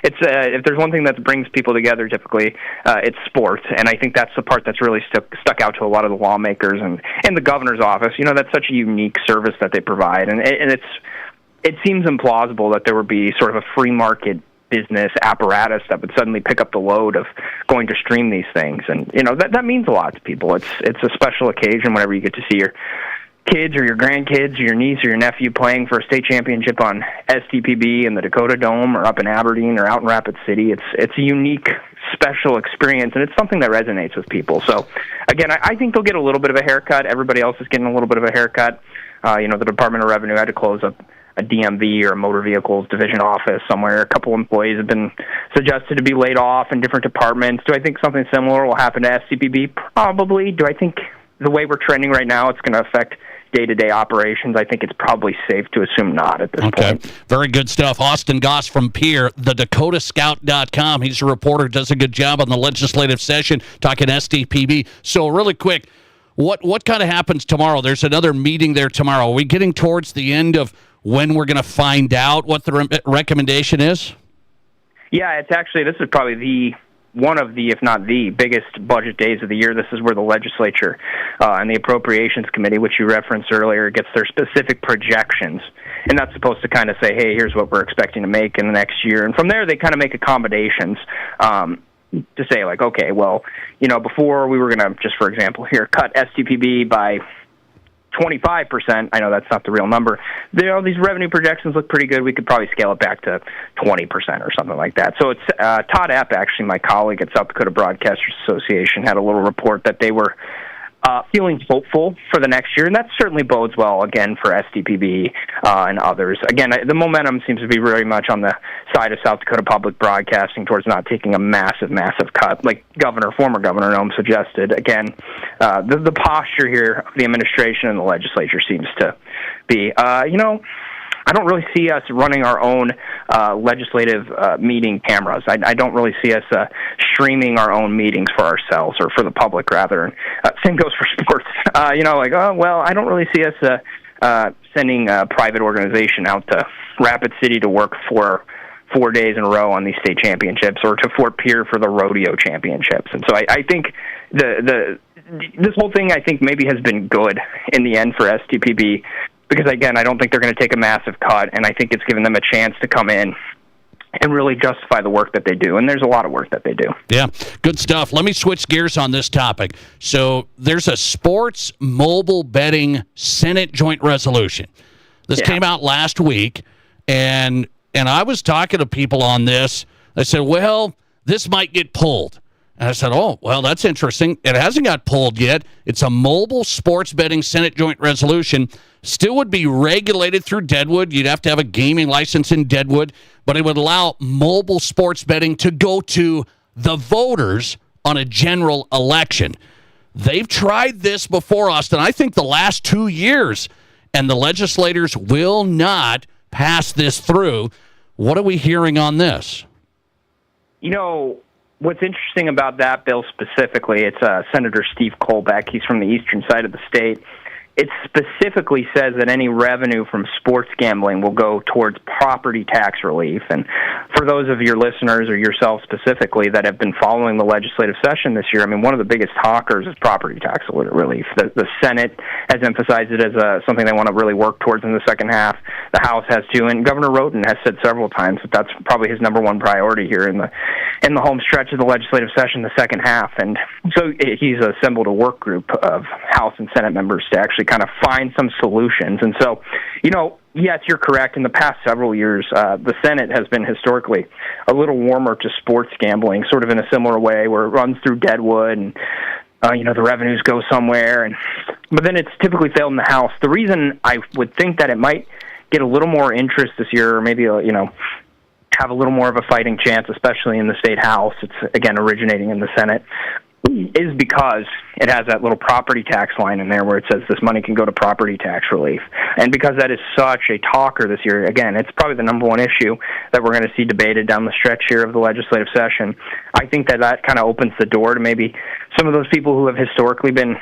it's if there's one thing that brings people together, typically it's sports, and I think that's the part that's really stuck out to a lot of the lawmakers and the governor's office. That's such a unique service that they provide, and it seems implausible that there would be sort of a free market business apparatus that would suddenly pick up the load of going to stream these things. And that means a lot to people. It's a special occasion whenever you get to see your kids or your grandkids or your niece or your nephew playing for a state championship on STPB in the Dakota Dome or up in Aberdeen or out in Rapid City. It's a unique, special experience, and it's something that resonates with people. So again, I think they'll get a little bit of a haircut. Everybody else is getting a little bit of a haircut. The Department of Revenue had to close up a DMV or a motor vehicles division office somewhere. A couple employees have been suggested to be laid off in different departments. Do I think something similar will happen to SCPB? Probably. Do I think the way we're trending right now it's going to affect day-to-day operations? I think it's probably safe to assume not at this point. Very good stuff. Austin Goss from Pierre, thedakotascout.com. He's a reporter, does a good job on the legislative session, talking SDPB. So really quick, what kind of happens tomorrow? There's another meeting there tomorrow. Are we getting towards the end of when we're going to find out what the recommendation is? Yeah, this is probably one of the, if not the biggest budget days of the year. This is where the legislature and the Appropriations Committee, which you referenced earlier, gets their specific projections. And that's supposed to kind of say, hey, here's what we're expecting to make in the next year. And from there, they kind of make accommodations to say, like, okay, well, before we were going to, just for example here, cut STPB by 25%. I know that's not the real number. These revenue projections look pretty good. We could probably scale it back to 20% or something like that. So it's Todd Epp, actually, my colleague at South Dakota Broadcasters Association, had a little report that they were feeling hopeful for the next year, and that certainly bodes well, again, for SDPB and others. Again, the momentum seems to be very much on the side of South Dakota Public Broadcasting towards not taking a massive cut, like former Governor Noem suggested. Again, the posture here of the administration and the legislature seems to be, I don't really see us running our own legislative meeting cameras. I don't really see us streaming our own meetings for ourselves, or for the public, rather. Same goes for sports. I don't really see us sending a private organization out to Rapid City to work for 4 days in a row on these state championships, or to Fort Pierre for the rodeo championships. And so I think this whole thing, I think, maybe has been good in the end for STPB, because, again, I don't think they're going to take a massive cut, and I think it's given them a chance to come in and really justify the work that they do. And there's a lot of work that they do. Yeah, good stuff. Let me switch gears on this topic. So there's a sports mobile betting Senate joint resolution. This came out last week, and I was talking to people on this. I said, well, this might get pulled. And I said, oh, well, that's interesting. It hasn't got pulled yet. It's a mobile sports betting Senate joint resolution. Still would be regulated through Deadwood. You'd have to have a gaming license in Deadwood, but it would allow mobile sports betting to go to the voters on a general election. They've tried this before, Austin, I think the last 2 years, and the legislators will not pass this through. What are we hearing on this? What's interesting about that bill specifically, it's Senator Steve Colbeck. He's from the eastern side of the state. It specifically says that any revenue from sports gambling will go towards property tax relief. And for those of your listeners, or yourself specifically, that have been following the legislative session this year, I mean, one of the biggest talkers is property tax relief. The Senate has emphasized it as something they want to really work towards in the second half. The House has too, and Governor Roten has said several times that that's probably his number one priority here in the home stretch of the legislative session, the second half. And so he's assembled a work group of House and Senate members to actually kind of find some solutions. And so, yes, you're correct. In the past several years, the Senate has been historically a little warmer to sports gambling, sort of in a similar way, where it runs through Deadwood and, the revenues go somewhere. But then it's typically failed in the House. The reason I would think that it might get a little more interest this year, or maybe, have a little more of a fighting chance, especially in the state House, it's, again, originating in the Senate, is because it has that little property tax line in there where it says this money can go to property tax relief. And because that is such a talker this year, again, it's probably the number one issue that we're going to see debated down the stretch here of the legislative session. I think that kind of opens the door to maybe some of those people who have historically been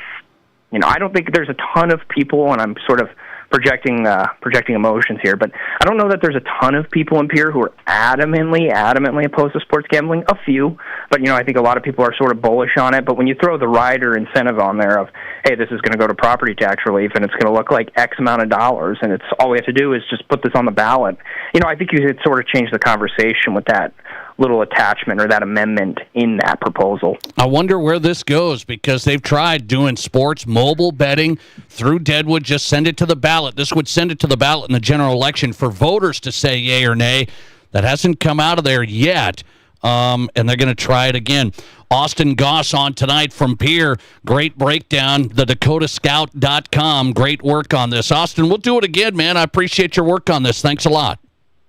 I don't think there's a ton of people, and I'm sort of projecting emotions here, but I don't know that there's a ton of people in Pierre who are adamantly opposed to sports gambling. A few, but I think a lot of people are sort of bullish on it. But when you throw the rider incentive on there of, hey, this is going to go to property tax relief, and it's going to look like X amount of dollars, and it's all we have to do is just put this on the ballot. I think you could sort of change the conversation with that little attachment or that amendment in that proposal. I wonder where this goes, because they've tried doing sports mobile betting through Deadwood. Just send it to the ballot. This would send it to the ballot in the general election for voters to say yay or nay. That hasn't come out of there yet, and they're going to try it again. Austin Goss on tonight from Pierre. Great breakdown, the DakotaScout.com. Great work on this. Austin, we'll do it again, man. I appreciate your work on this. Thanks a lot.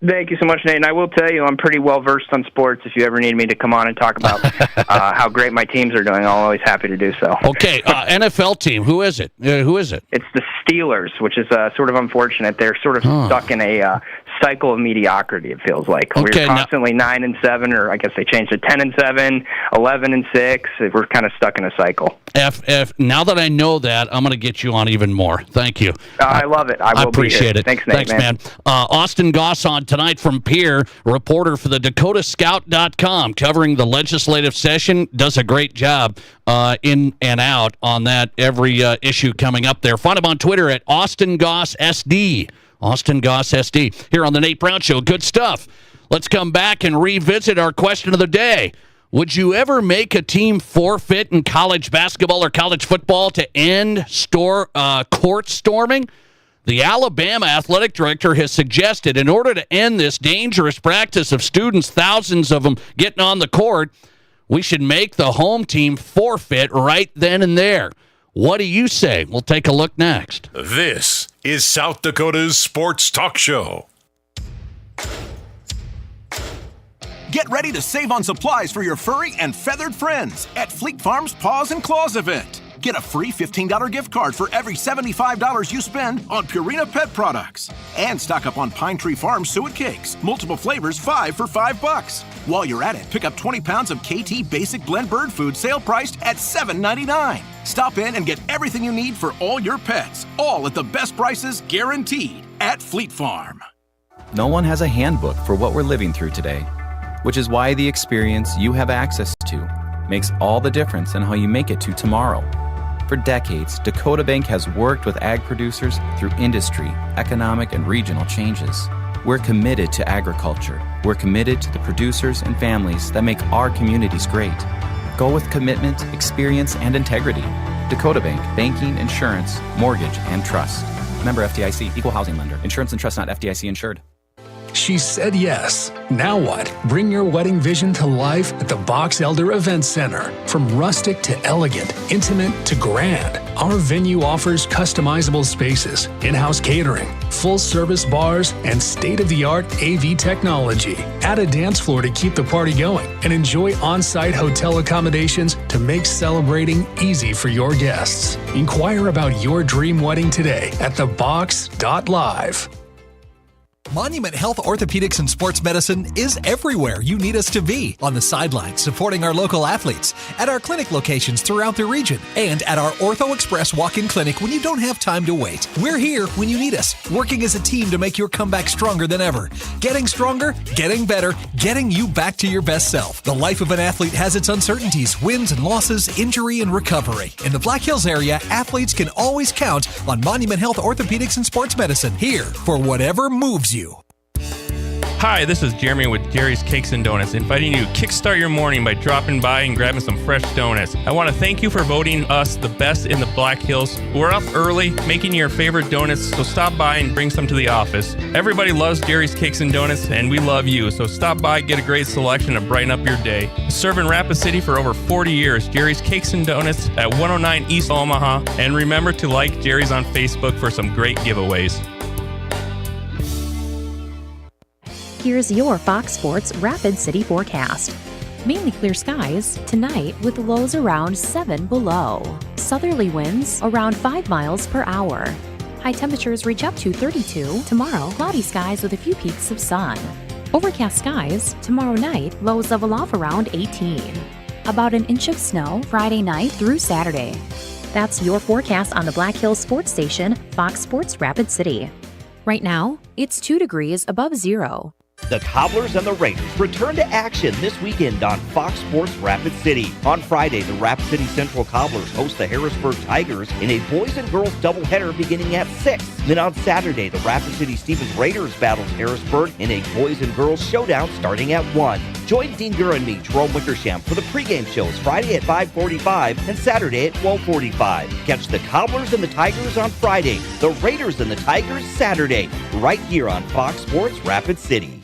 Thank you so much, Nate. And I will tell you, I'm pretty well versed on sports. If you ever need me to come on and talk about how great my teams are doing, I'm always happy to do so. Okay, NFL team. Who is it? It's the Steelers, which is sort of unfortunate. They're sort of stuck in a cycle of mediocrity, it feels like. Okay, we're constantly 9-7, or I guess they changed it 10-7, 11-6. We're kind of stuck in a cycle. Now that I know that, I'm going to get you on even more. Thank you. I love it. I appreciate it. Thanks, Nate. Thanks, man. Austin Goss on tonight from Pierre, reporter for the DakotaScout.com, covering the legislative session. Does a great job in and out on that every issue coming up there. Find him on Twitter at Austin Goss SD. Austin Goss SD. Here on the Nate Brown Show. Good stuff. Let's come back and revisit our question of the day. Would you ever make a team forfeit in college basketball or college football to end court storming? The Alabama athletic director has suggested, in order to end this dangerous practice of students, thousands of them getting on the court, we should make the home team forfeit right then and there. What do you say? We'll take a look next. This is South Dakota's Sports Talk Show. Get ready to save on supplies for your furry and feathered friends at Fleet Farm's Paws and Claws event. Get a free $15 gift card for every $75 you spend on Purina pet products. And stock up on Pine Tree Farm suet cakes. Multiple flavors, 5 for $5. While you're at it, pick up 20 pounds of KT Basic Blend Bird Food, sale priced at $7.99. Stop in and get everything you need for all your pets. All at the best prices, guaranteed, at Fleet Farm. No one has a handbook for what we're living through today, which is why the experience you have access to makes all the difference in how you make it to tomorrow. For decades, Dakota Bank has worked with ag producers through industry, economic, and regional changes. We're committed to agriculture. We're committed to the producers and families that make our communities great. Go with commitment, experience, and integrity. Dakota Bank, banking, insurance, mortgage, and trust. Member FDIC, equal housing lender. Insurance and trust not FDIC insured. She said yes. Now what? Bring your wedding vision to life at the Box Elder Event Center. From rustic to elegant, intimate to grand, our venue offers customizable spaces, in-house catering, full-service bars, and state-of-the-art AV technology. Add a dance floor to keep the party going, and enjoy on-site hotel accommodations to make celebrating easy for your guests. Inquire about your dream wedding today at thebox.live. Monument Health Orthopedics and Sports Medicine is everywhere you need us to be. On the sidelines, supporting our local athletes, at our clinic locations throughout the region, and at our Ortho Express walk-in clinic when you don't have time to wait. We're here when you need us, working as a team to make your comeback stronger than ever. Getting stronger, getting better, getting you back to your best self. The life of an athlete has its uncertainties, wins and losses, injury and recovery. In the Black Hills area, athletes can always count on Monument Health Orthopedics and Sports Medicine, here for whatever moves you. Hi, this is Jeremy with Jerry's Cakes and Donuts, inviting you to kickstart your morning by dropping by and grabbing some fresh donuts. I want to thank you for voting us the best in the Black Hills. We're up early making your favorite donuts, so stop by and bring some to the office. Everybody loves Jerry's Cakes and Donuts, and we love you, so stop by, get a great selection to brighten up your day. Serving Rapid City for over 40 years, Jerry's Cakes and Donuts at 109 East Omaha, and remember to like Jerry's on Facebook for some great giveaways. Here's your Fox Sports Rapid City forecast. Mainly clear skies tonight with lows around 7 below. Southerly winds around 5 miles per hour. High temperatures reach up to 32. Tomorrow, cloudy skies with a few peaks of sun. Overcast skies tomorrow night, lows level off around 18. About an inch of snow Friday night through Saturday. That's your forecast on the Black Hills Sports Station, Fox Sports Rapid City. Right now, it's 2 degrees above zero. The Cobblers and the Raiders return to action this weekend on Fox Sports Rapid City. On Friday, the Rapid City Central Cobblers host the Harrisburg Tigers in a boys and girls doubleheader beginning at 6. Then on Saturday, the Rapid City Stevens Raiders battles Harrisburg in a boys and girls showdown starting at 1. Join Dean Gurr and me, Jerome Wickersham, for the pregame shows Friday at 5:45 and Saturday at 12:45. Catch the Cobblers and the Tigers on Friday, the Raiders and the Tigers Saturday, right here on Fox Sports Rapid City.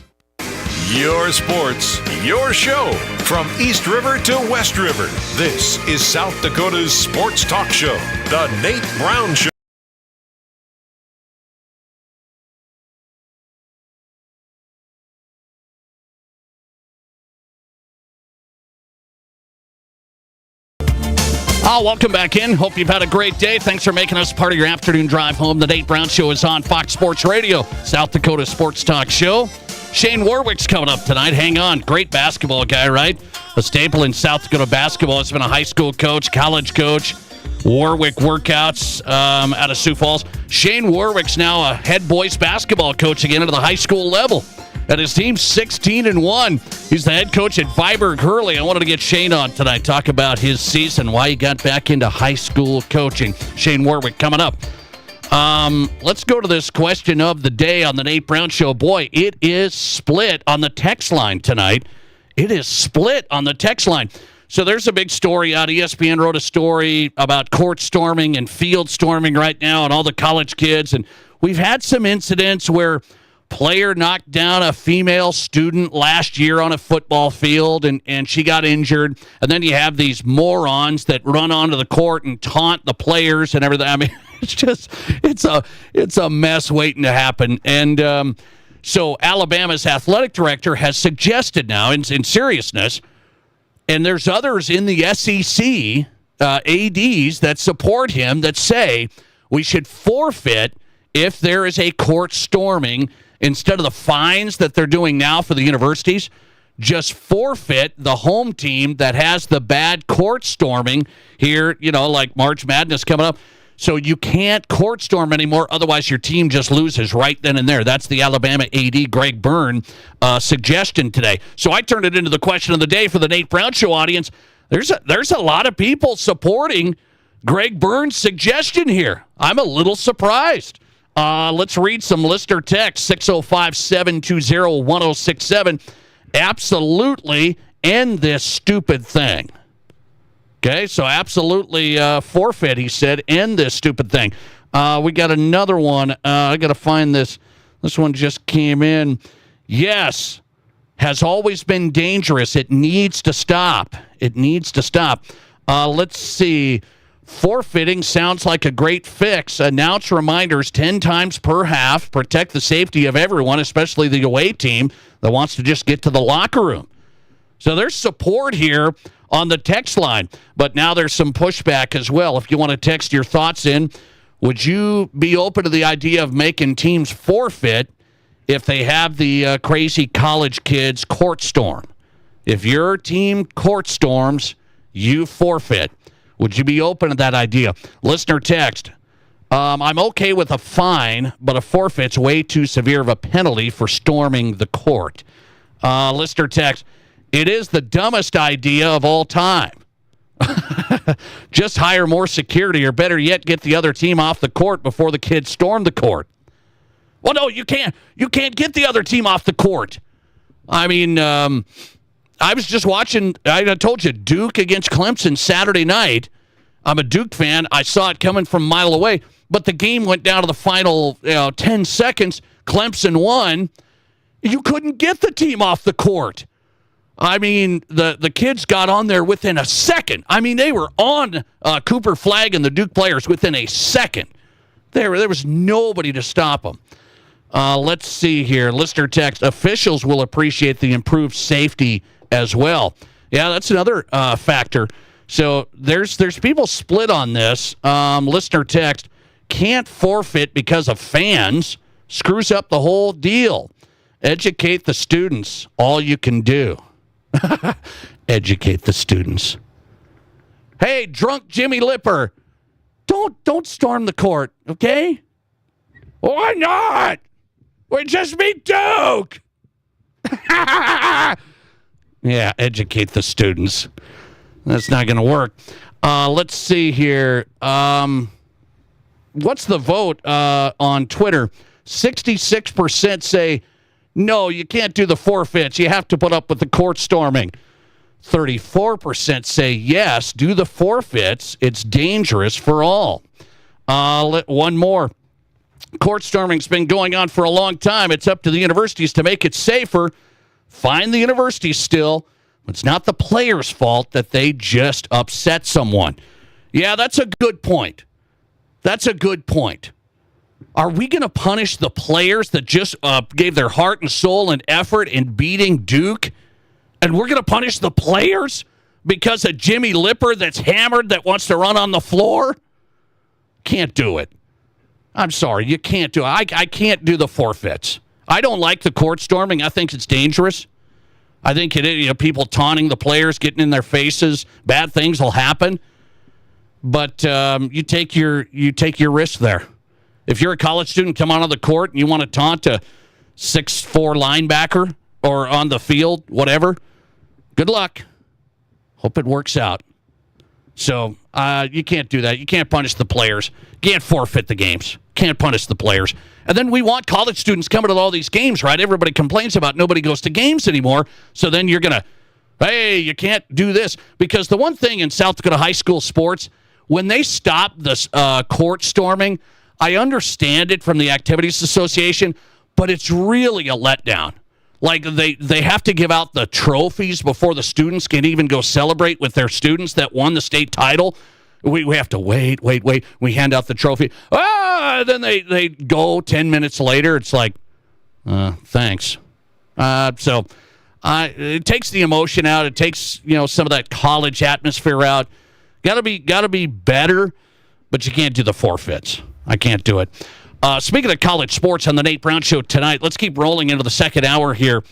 Your sports, your show. From East River to West River, this is South Dakota's sports talk show, The Nate Brown Show. Welcome back in. Hope you've had a great day. Thanks for making us part of your afternoon drive home. The Nate Brown Show is on Fox Sports Radio, South Dakota Sports Talk Show. Shane Warwick's coming up tonight. Hang on. Great basketball guy, right? A staple in South Dakota basketball. Has been a high school coach, college coach, Warwick workouts out of Sioux Falls. Shane Warwick's now a head boys basketball coach again at the high school level. And his team's 16-1. He's the head coach at Viborg Hurley. I wanted to get Shane on tonight, talk about his season, why he got back into high school coaching. Shane Warwick coming up. Let's go to this question of the day on the Nate Brown Show. Boy, it is split on the text line tonight. It is split on the text line. So there's a big story out. ESPN wrote a story about court storming and field storming right now and all the college kids. And we've had some incidents where player knocked down a female student last year on a football field and she got injured. And then you have these morons that run onto the court and taunt the players and everything. I mean, it's a mess waiting to happen. And so Alabama's athletic director has suggested now, in seriousness, and there's others in the SEC, ADs, that support him that say we should forfeit if there is a court storming. Instead of the fines that they're doing now for the universities, just forfeit the home team that has the bad court storming here, like March Madness coming up. So you can't court storm anymore. Otherwise, your team just loses right then and there. That's the Alabama AD, Greg Byrne, suggestion today. So I turned it into the question of the day for the Nate Brown Show audience. There's a lot of people supporting Greg Byrne's suggestion here. I'm a little surprised. Let's read some listener text, 605-720-1067. Absolutely end this stupid thing. Okay, so absolutely forfeit, he said. End this stupid thing. We got another one. I got to find this. This one just came in. Yes, has always been dangerous. It needs to stop. It needs to stop. Let's see. Forfeiting sounds like a great fix. Announce reminders 10 times per half. Protect the safety of everyone, especially the away team that wants to just get to the locker room. So there's support here on the text line, but now there's some pushback as well. If you want to text your thoughts in, would you be open to the idea of making teams forfeit if they have the crazy college kids court storm? If your team court storms, you forfeit. Would you be open to that idea? Listener text, I'm okay with a fine, but a forfeit's way too severe of a penalty for storming the court. Listener text, it is the dumbest idea of all time. Just hire more security, or better yet, get the other team off the court before the kids storm the court. Well, no, you can't. You can't get the other team off the court. I mean, I was just watching, I told you, Duke against Clemson Saturday night. I'm a Duke fan. I saw it coming from a mile away. But the game went down to the final 10 seconds. Clemson won. You couldn't get the team off the court. I mean, the kids got on there within a second. I mean, they were on Cooper Flagg and the Duke players within a second. There was nobody to stop them. Let's see here. Listener text, officials will appreciate the improved safety as well. Yeah, that's another factor. So there's people split on this. Listener text, can't forfeit because of fans. Screws up the whole deal. Educate the students. All you can do. Educate the students. Hey, drunk Jimmy Lipper. Don't storm the court, okay? Why not? We just beat Duke. Yeah, educate the students. That's not going to work. Let's see here. What's the vote on Twitter? 66% say, no, you can't do the forfeits. You have to put up with the court storming. 34% say, yes, do the forfeits. It's dangerous for all. One more. Court storming's been going on for a long time. It's up to the universities to make it safer. Fine the universities still. It's not the players' fault that they just upset someone. Yeah, that's a good point. That's a good point. Are we going to punish the players that just gave their heart and soul and effort in beating Duke? And we're going to punish the players because of Jimmy Lipper that's hammered that wants to run on the floor? Can't do it. I'm sorry, you can't do it. I can't do the forfeits. I don't like the court storming. I think it's dangerous. I think people taunting the players, getting in their faces, bad things will happen. But you take your risk there. If you're a college student, come on the court and you want to taunt a 6'4" linebacker or on the field, whatever, good luck. Hope it works out. So you can't do that. You can't punish the players. Can't forfeit the games. Can't punish the players. And then we want college students coming to all these games, right? Everybody complains about nobody goes to games anymore. So then you're going to, hey, you can't do this. Because the one thing in South Dakota high school sports, when they stop this court storming, I understand it from the Activities Association, but it's really a letdown. Like they have to give out the trophies before the students can even go celebrate with their students that won the state title. We have to wait. We hand out the trophy. Then they go 10 minutes later. It's like, thanks. So it takes the emotion out. It takes some of that college atmosphere out. Gotta be better, but you can't do the forfeits. I can't do it. Speaking of college sports on the Nate Brown Show tonight, let's keep rolling into the second hour here.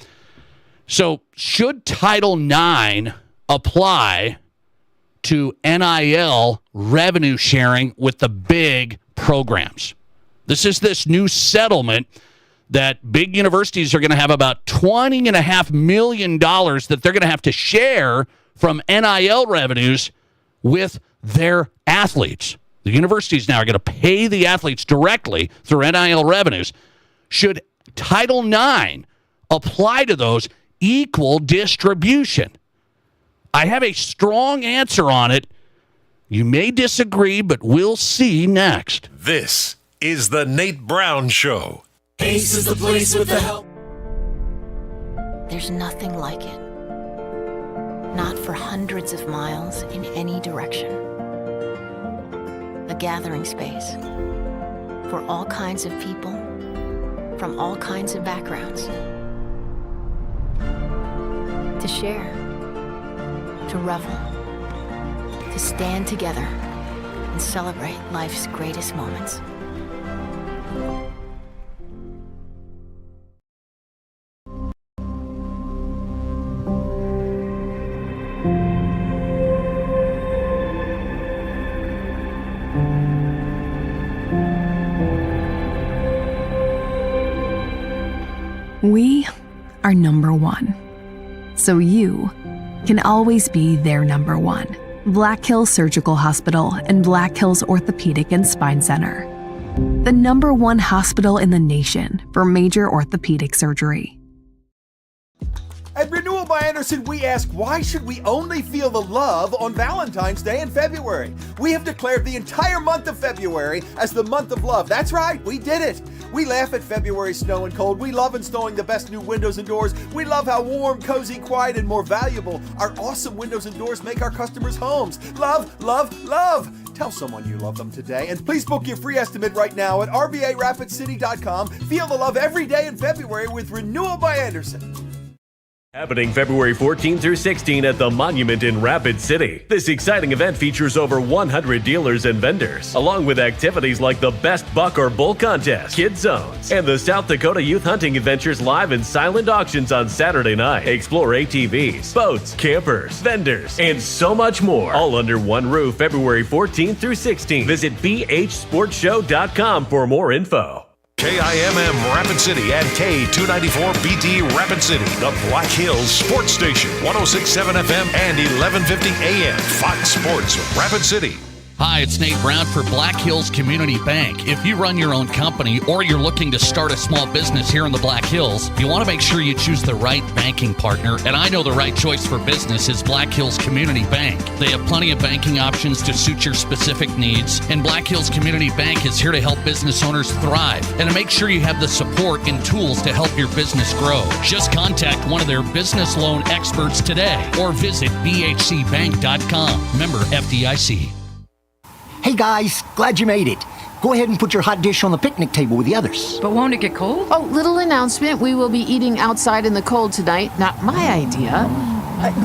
So should Title IX apply to NIL revenue sharing with the big programs? This is this new settlement that big universities are going to have about $20.5 million that they're going to have to share from NIL revenues with their athletes. The universities now are going to pay the athletes directly through NIL revenues. Should Title IX apply to those equal distribution? I have a strong answer on it. You may disagree, but we'll see next. This is the Nate Brown Show. Ace is the place with the help. There's nothing like it. Not for hundreds of miles in any direction. A gathering space for all kinds of people from all kinds of backgrounds. To share, to revel, to stand together and celebrate life's greatest moments. We are number one, so you can always be their number one. Black Hills Surgical Hospital and Black Hills Orthopedic and Spine Center. The number one hospital in the nation for major orthopedic surgery. At Renewal by Anderson, we ask, why should we only feel the love on Valentine's Day in February? We have declared the entire month of February as the month of love. That's right, we did it. We laugh at February's snow and cold. We love installing the best new windows and doors. We love how warm, cozy, quiet, and more valuable our awesome windows and doors make our customers' homes. Love, love, love. Tell someone you love them today. And please book your free estimate right now at RVARapidCity.com. Feel the love every day in February with Renewal by Anderson. Happening February 14 through 16 at the Monument in Rapid City. This exciting event features over 100 dealers and vendors, along with activities like the Best Buck or Bull Contest, Kid Zones, and the South Dakota Youth Hunting Adventures live and silent auctions on Saturday night. Explore ATVs, boats, campers, vendors, and so much more, all under one roof February 14 through 16. Visit bhsportshow.com for more info. KIMM Rapid City and K294BT Rapid City, the Black Hills Sports Station, 106.7 FM and 1150 AM, Fox Sports Rapid City. Hi, it's Nate Brown for Black Hills Community Bank. If you run your own company or you're looking to start a small business here in the Black Hills, you want to make sure you choose the right banking partner. And I know the right choice for business is Black Hills Community Bank. They have plenty of banking options to suit your specific needs. And Black Hills Community Bank is here to help business owners thrive and to make sure you have the support and tools to help your business grow. Just contact one of their business loan experts today or visit bhcbank.com. Member FDIC. Hey guys, glad you made it. Go ahead and put your hot dish on the picnic table with the others. But won't it get cold? Oh, little announcement. We will be eating outside in the cold tonight. Not my idea.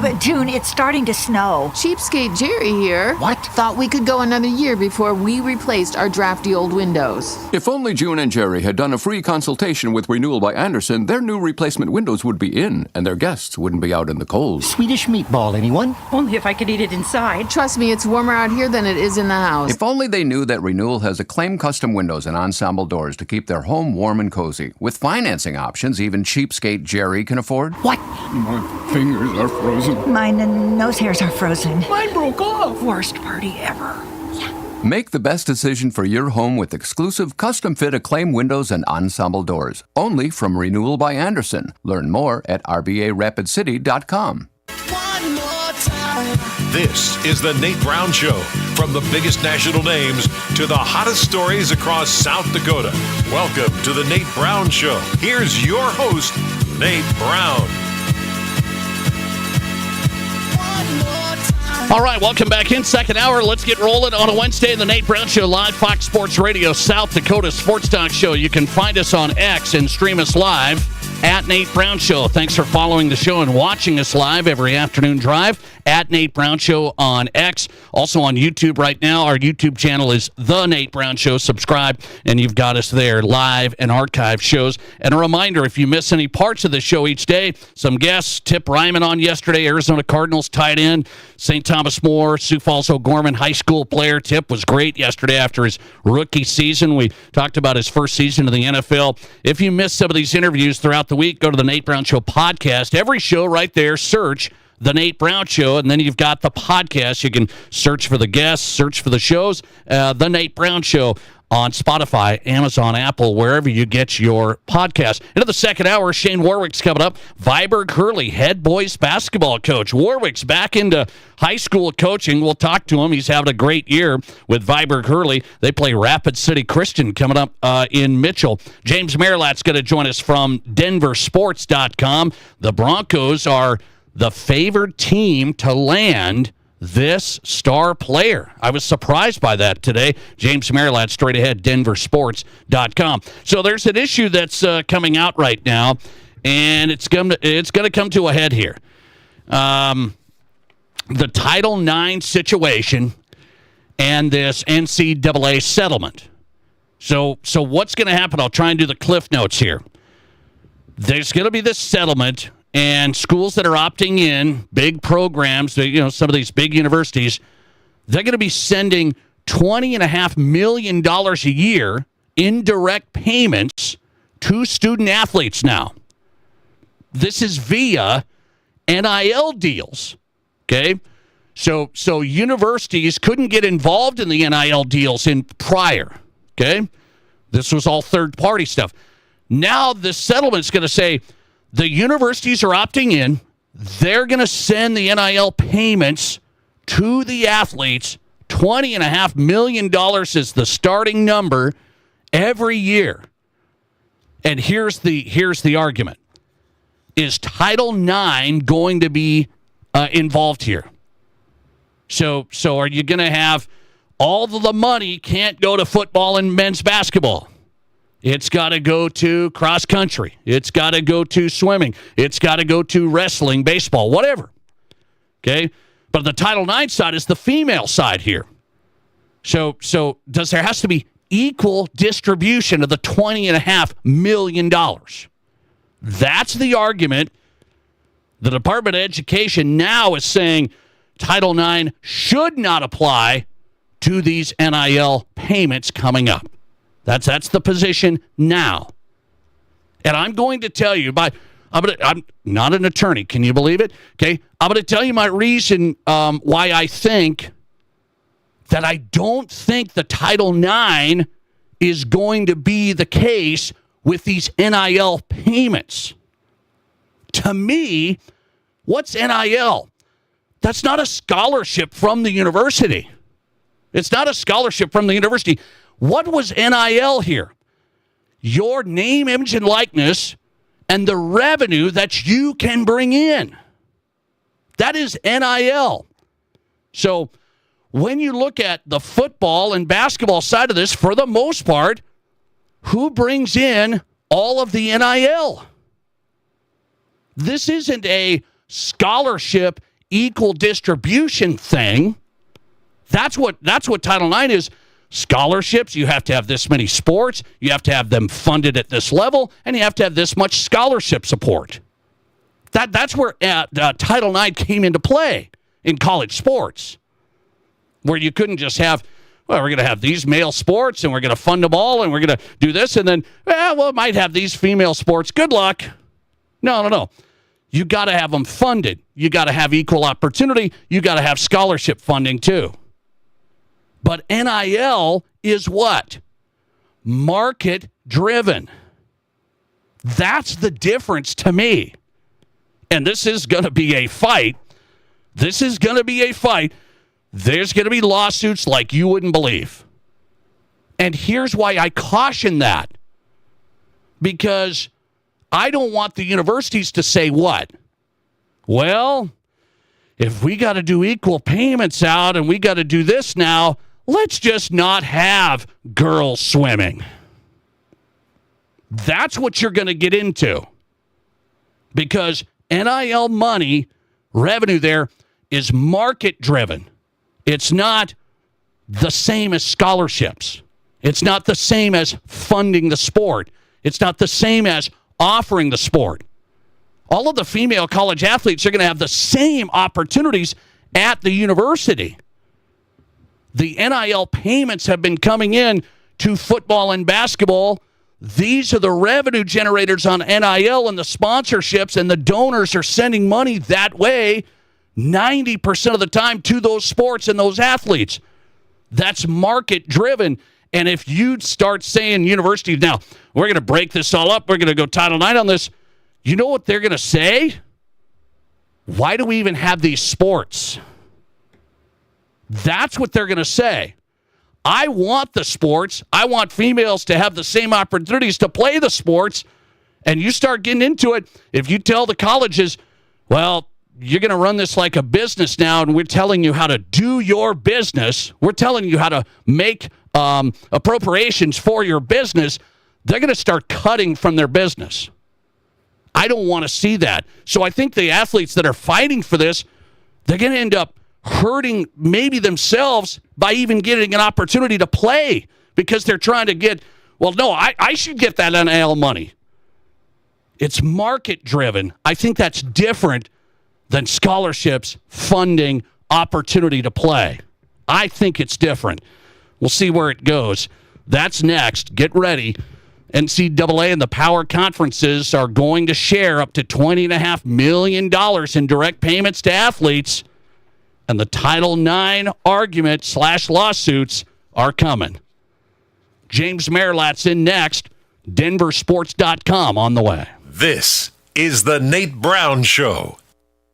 But June, it's starting to snow. Cheapskate Jerry here. What? Thought we could go another year before we replaced our drafty old windows. If only June and Jerry had done a free consultation with Renewal by Anderson, their new replacement windows would be in, and their guests wouldn't be out in the cold. Swedish meatball, anyone? Only if I could eat it inside. Trust me, it's warmer out here than it is in the house. If only they knew that Renewal has acclaimed custom windows and ensemble doors to keep their home warm and cozy. With financing options even Cheapskate Jerry can afford. What? My fingers are frozen. Mine and nose hairs are frozen. Mine broke off. Worst party ever. Make the best decision for your home with exclusive custom-fit acclaimed windows and ensemble doors. Only from Renewal by Anderson. Learn more at rbarapidcity.com. One more time. This is the Nate Brown Show. From the biggest national names to the hottest stories across South Dakota. Welcome to the Nate Brown Show. Here's your host, Nate Brown. All right, welcome back in. Second hour. Let's get rolling on a Wednesday in the Nate Brown Show, live Fox Sports Radio, South Dakota Sports Talk Show. You can find us on X and stream us live at Nate Brown Show. Thanks for following the show and watching us live every afternoon drive at Nate Brown Show on X. Also on YouTube right now. Our YouTube channel is The Nate Brown Show. Subscribe, and you've got us there, live and archive shows. And a reminder, if you miss any parts of the show each day, some guests, Tip Ryman on yesterday, Arizona Cardinals tight end, St. Thomas More, Sioux Falls O'Gorman high school player. Tip was great yesterday after his rookie season. We talked about his first season in the NFL. If you missed some of these interviews throughout the week, go to the Nate Brown Show podcast. Every show right there, search The Nate Brown Show, and then you've got the podcast. You can search for the guests, search for the shows. The Nate Brown Show on Spotify, Amazon, Apple, wherever you get your podcast. Into the second hour, Shane Warwick's coming up. Viborg Hurley, head boys basketball coach. Warwick's back into high school coaching. We'll talk to him. He's having a great year with Viborg Hurley. They play Rapid City Christian coming up in Mitchell. James Merilat's going to join us from DenverSports.com. The Broncos are the favored team to land this star player. I was surprised by that today. James Merilat, straight ahead, DenverSports.com. So there's an issue that's coming out right now, and it's going to come to a head here. The Title IX situation and this NCAA settlement. So what's going to happen? I'll try and do the cliff notes here. There's going to be this settlement, and schools that are opting in, big programs, some of these big universities, they're going to be sending $20.5 million a year in direct payments to student athletes now. This is via NIL deals, okay? So universities couldn't get involved in the NIL deals in prior, okay? This was all third-party stuff. Now the settlement's going to say, the universities are opting in. They're going to send the NIL payments to the athletes. $20.5 million is the starting number every year. And here's the argument. Is Title IX going to be involved here? So are you going to have all of the money can't go to football and men's basketball? It's got to go to cross country. It's got to go to swimming. It's got to go to wrestling, baseball, whatever. Okay? But the Title IX side is the female side here. So there has to be equal distribution of the $20.5 million. That's the argument. The Department of Education now is saying Title IX should not apply to these NIL payments coming up. That's the position now. And I'm going to tell you, I'm not an attorney. Can you believe it? Okay. I'm going to tell you my reason why I think that I don't think the Title IX is going to be the case with these NIL payments. To me, what's NIL? That's not a scholarship from the university. It's not a scholarship from the university. What was NIL here? Your name, image, and likeness, and the revenue that you can bring in. That is NIL. So when you look at the football and basketball side of this, for the most part, who brings in all of the NIL? This isn't a scholarship equal distribution thing. That's what Title IX is. Scholarships, you have to have this many sports, you have to have them funded at this level, and you have to have this much scholarship support. That's where Title IX came into play in college sports, where you couldn't just have, well, we're going to have these male sports, and we're going to fund them all, and we're going to do this, and then, it might have these female sports. Good luck. No. You got to have them funded. You got to have equal opportunity. You got to have scholarship funding, too. But NIL is what? Market-driven. That's the difference to me. And this is going to be a fight. There's going to be lawsuits like you wouldn't believe. And here's why I caution that. Because I don't want the universities to say what? Well, if we got to do equal payments out and we got to do this now, let's just not have girls swimming. That's what you're going to get into. Because NIL money, revenue there, is market-driven. It's not the same as scholarships. It's not the same as funding the sport. It's not the same as offering the sport. All of the female college athletes are going to have the same opportunities at the university. The NIL payments have been coming in to football and basketball. These are the revenue generators on NIL and the sponsorships, and the donors are sending money that way 90% of the time to those sports and those athletes. That's market-driven. And if you start saying universities, now, we're going to break this all up, we're going to go Title IX on this, you know what they're going to say? Why do we even have these sports? That's what they're going to say. I want the sports. I want females to have the same opportunities to play the sports. And you start getting into it, if you tell the colleges, well, you're going to run this like a business now, and we're telling you how to do your business. We're telling you how to make appropriations for your business. They're going to start cutting from their business. I don't want to see that. So I think the athletes that are fighting for this, they're going to end up hurting maybe themselves by even getting an opportunity to play because they're trying to get, well, no, I should get that NIL money. It's market-driven. I think that's different than scholarships, funding, opportunity to play. I think it's different. We'll see where it goes. That's next. Get ready. NCAA and the Power Conferences are going to share up to $20.5 million in direct payments to athletes. And the Title IX argument / lawsuits are coming. James Merlat's in next. DenverSports.com on the way. This is the Nate Brown Show.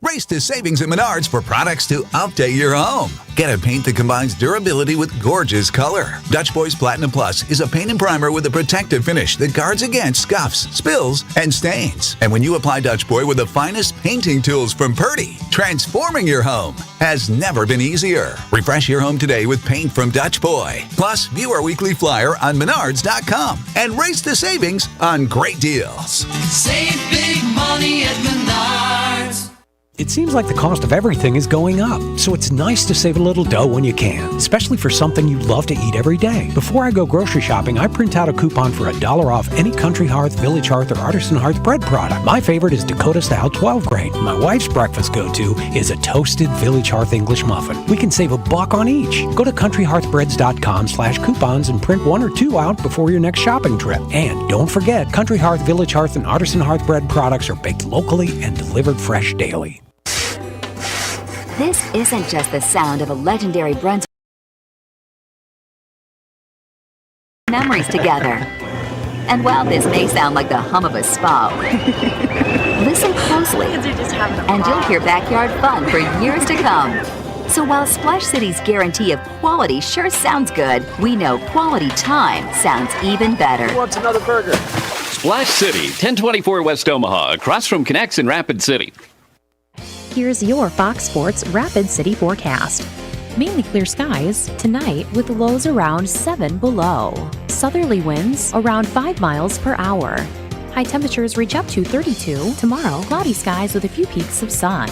Race to savings at Menards for products to update your home. Get a paint that combines durability with gorgeous color. Dutch Boys Platinum Plus is a paint and primer with a protective finish that guards against scuffs, spills, and stains. And when you apply Dutch Boy with the finest painting tools from Purdy, transforming your home has never been easier. Refresh your home today with paint from Dutch Boy. Plus, view our weekly flyer on Menards.com and race to savings on great deals. Save big money at Menards. It seems like the cost of everything is going up, so it's nice to save a little dough when you can, especially for something you love to eat every day. Before I go grocery shopping, I print out a coupon for $1 off any Country Hearth, Village Hearth, or Artisan Hearth bread product. My favorite is Dakota Style 12 grain. My wife's breakfast go-to is a toasted Village Hearth English muffin. We can save $1 on each. Go to countryhearthbreads.com/coupons and print 1 or 2 out before your next shopping trip. And don't forget, Country Hearth, Village Hearth, and Artisan Hearth bread products are baked locally and delivered fresh daily. This isn't just the sound of a legendary Brunswick memories together. And while this may sound like the hum of a spa, listen closely and you'll hear backyard fun for years to come. So while Splash City's guarantee of quality sure sounds good, we know quality time sounds even better. Who wants another burger? Splash City, 1024 West Omaha, across from Connects in Rapid City. Here's your Fox Sports Rapid City forecast. Mainly clear skies tonight with lows around 7 below. Southerly winds around 5 miles per hour. High temperatures reach up to 32. Tomorrow, cloudy skies with a few peaks of sun.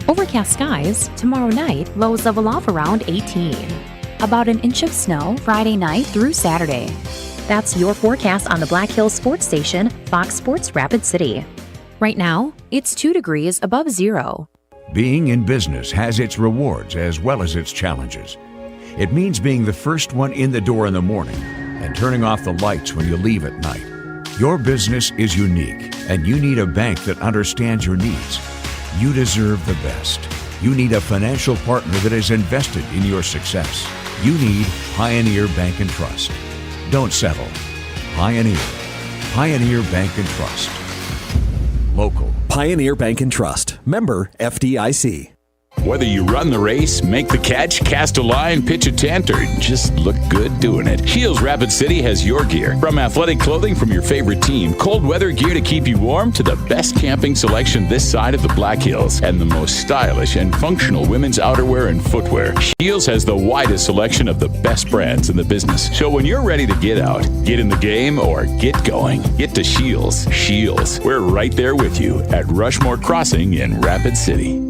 Overcast skies tomorrow night, lows level off around 18. About an inch of snow Friday night through Saturday. That's your forecast on the Black Hills Sports Station, Fox Sports Rapid City. Right now, it's 2 degrees above zero. Being in business has its rewards as well as its challenges. It means being the first one in the door in the morning and turning off the lights when you leave at night. Your business is unique, and you need a bank that understands your needs. You deserve the best. You need a financial partner that is invested in your success. You need Pioneer Bank and Trust. Don't settle. Pioneer. Pioneer Bank and Trust. Local. Pioneer Bank and Trust. Member FDIC. Whether you run the race, make the catch, cast a line, pitch a tent, or just look good doing it, Shields Rapid City has your gear. From athletic clothing from your favorite team, cold weather gear to keep you warm, to the best camping selection this side of the Black Hills, and the most stylish and functional women's outerwear and footwear. Shields has the widest selection of the best brands in the business. So when you're ready to get out, get in the game, or get going, get to Shields. Shields, we're right there with you at Rushmore Crossing in Rapid City.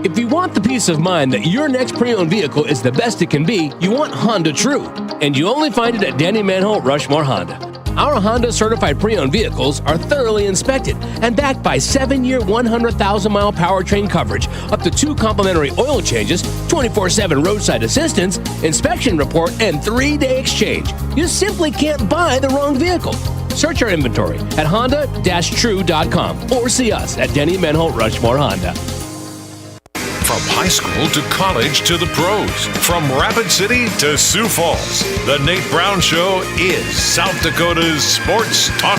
If you want the peace of mind that your next pre-owned vehicle is the best it can be, you want Honda True. And you only find it at Danny Manholt Rushmore Honda. Our Honda certified pre-owned vehicles are thoroughly inspected and backed by 7-year, 100,000-mile powertrain coverage, up to 2 complimentary oil changes, 24/7 roadside assistance, inspection report, and 3-day exchange. You simply can't buy the wrong vehicle. Search our inventory at honda-true.com or see us at Denny Manholt Rushmore Honda. From high school to college to the pros, from Rapid City to Sioux Falls, the Nate Brown Show is South Dakota's sports talk.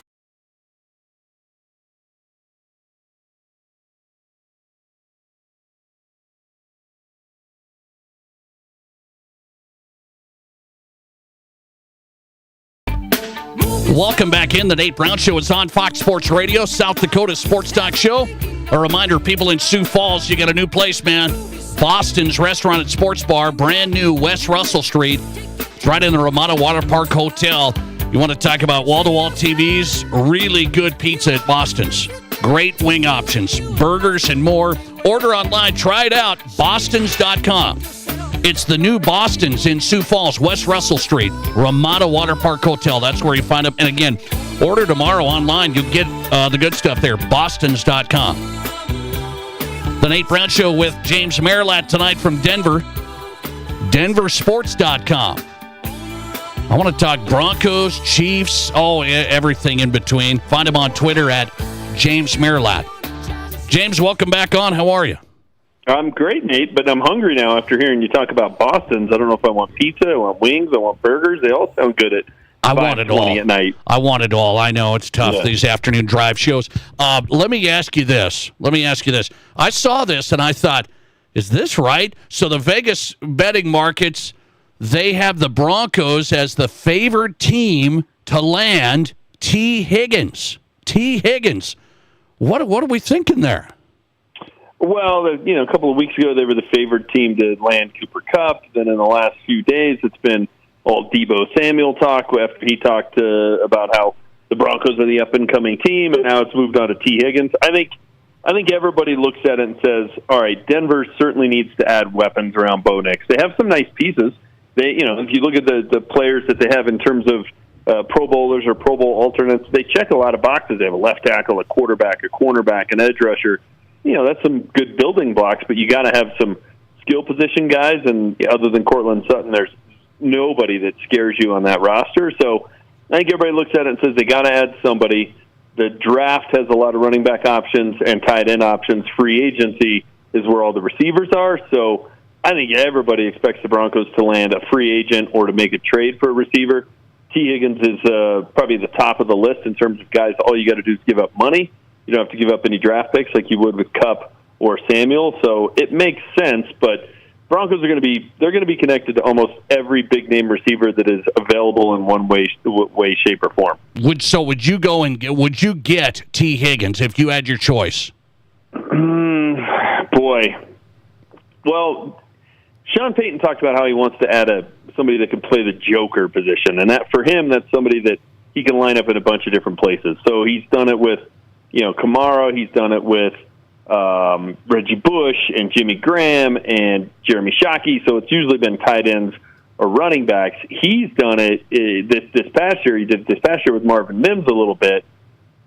Welcome back in. The Nate Brown Show is on Fox Sports Radio, South Dakota Sports Talk Show. A reminder, people in Sioux Falls, you got a new place, man. Boston's Restaurant and Sports Bar, brand new, West Russell Street. It's right in the Ramada Water Park Hotel. You want to talk about wall-to-wall TVs, really good pizza at Boston's. Great wing options, burgers, and more. Order online. Try it out. Bostons.com. It's the new Boston's in Sioux Falls, West Russell Street, Ramada Water Park Hotel. That's where you find them. And again, order tomorrow online. You'll get the good stuff there. Bostons.com. The Nate Brown Show with James Merilatt tonight from Denver. Denversports.com. I want to talk Broncos, Chiefs, everything in between. Find him on Twitter at James Merilatt. James, welcome back on. How are you? I'm great, Nate, but I'm hungry now after hearing you talk about Boston's. I don't know if I want pizza, I want wings, I want burgers. They all sound good I want it all. At night. I want it all. I know it's tough, Yeah. these afternoon drive shows. Let me ask you this. I saw this and I thought, is this right? So the Vegas betting markets, they have the Broncos as the favored team to land T. Higgins. T. Higgins. What are we thinking there? Well, a couple of weeks ago, they were the favored team to land Cooper Kupp. Then in the last few days, it's been all Deebo Samuel talk after he talked about how the Broncos are the up-and-coming team, and now it's moved on to T. Higgins. I think everybody looks at it and says, all right, Denver certainly needs to add weapons around Bo Nix. They have some nice pieces. They, if you look at the players that they have in terms of Pro Bowlers or Pro Bowl alternates, they check a lot of boxes. They have a left tackle, a quarterback, a cornerback, an edge rusher. That's some good building blocks, but you got to have some skill position guys, and other than Cortland Sutton, there's nobody that scares you on that roster. So I think everybody looks at it and says they got to add somebody. The draft has a lot of running back options and tight end options. Free agency is where all the receivers are. So I think everybody expects the Broncos to land a free agent or to make a trade for a receiver. T. Higgins is probably the top of the list in terms of guys. All you got to do is give up money. You don't have to give up any draft picks like you would with Kupp or Samuel. So it makes sense, but Broncos are going to be connected to almost every big name receiver that is available in one way, shape, or form. Would you get T. Higgins if you had your choice? Boy, well, Sean Payton talked about how he wants to add somebody that can play the joker position, and that for him, that's somebody that he can line up in a bunch of different places. So he's done it with Kamara. He's done it with Reggie Bush and Jimmy Graham and Jeremy Shockey. So it's usually been tight ends or running backs. He's done it this past year. He did this past year with Marvin Mims a little bit.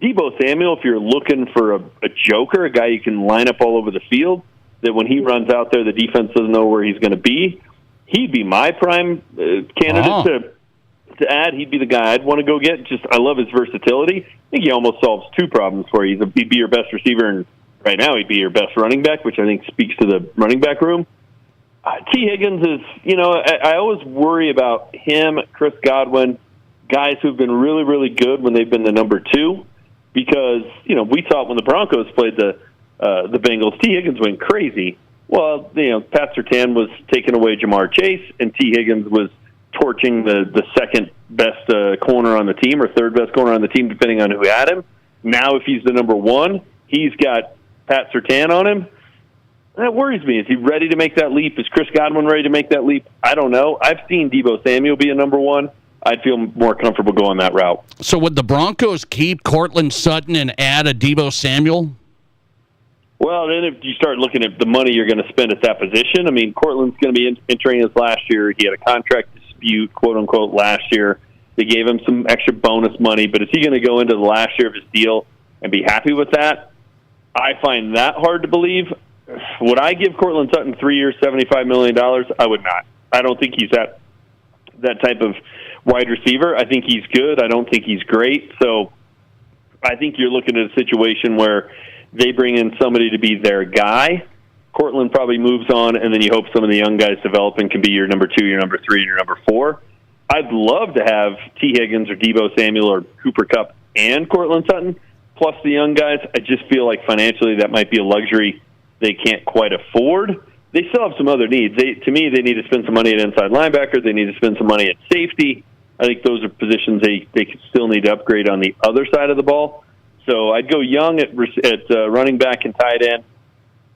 Deebo Samuel, if you're looking for a joker, a guy you can line up all over the field, that when he runs out there, the defense doesn't know where he's going to be, he'd be my prime candidate to add. He'd be the guy I'd want to go get. I love his versatility. I think he almost solves two problems for you. He'd be your best receiver, and right now he'd be your best running back, which I think speaks to the running back room. T. Higgins is, I always worry about him, Chris Godwin, guys who've been really, really good when they've been the number two, because, we thought when the Broncos played the Bengals, T. Higgins went crazy. Well, Pat Surtain was taking away Jamar Chase, and T. Higgins was torching the second best corner on the team, or third best corner on the team, depending on who had him. Now, if he's the number one, he's got Pat Surtain on him. That worries me. Is he ready to make that leap? Is Chris Godwin ready to make that leap? I don't know. I've seen Deebo Samuel be a number one. I'd feel more comfortable going that route. So would the Broncos keep Cortland Sutton and add a Deebo Samuel? Well, then if you start looking at the money you're going to spend at that position, I mean, Cortland's going to be entering his last year. He had a contract dispute, quote-unquote, last year. They gave him some extra bonus money, but is he going to go into the last year of his deal and be happy with that? I find that hard to believe. Would I give Cortland Sutton 3 years, $75 million? I would not. I don't think he's that type of wide receiver. I think he's good. I don't think he's great. So I think you're looking at a situation where they bring in somebody to be their guy. Cortland probably moves on, and then you hope some of the young guys develop and can be your number two, your number three, and your number four. I'd love to have T. Higgins or Deebo Samuel or Cooper Kupp and Cortland Sutton, plus the young guys. I just feel like financially that might be a luxury they can't quite afford. They still have some other needs. To me, they need to spend some money at inside linebacker. They need to spend some money at safety. I think those are positions they could still need to upgrade on the other side of the ball. So I'd go young at running back and tight end.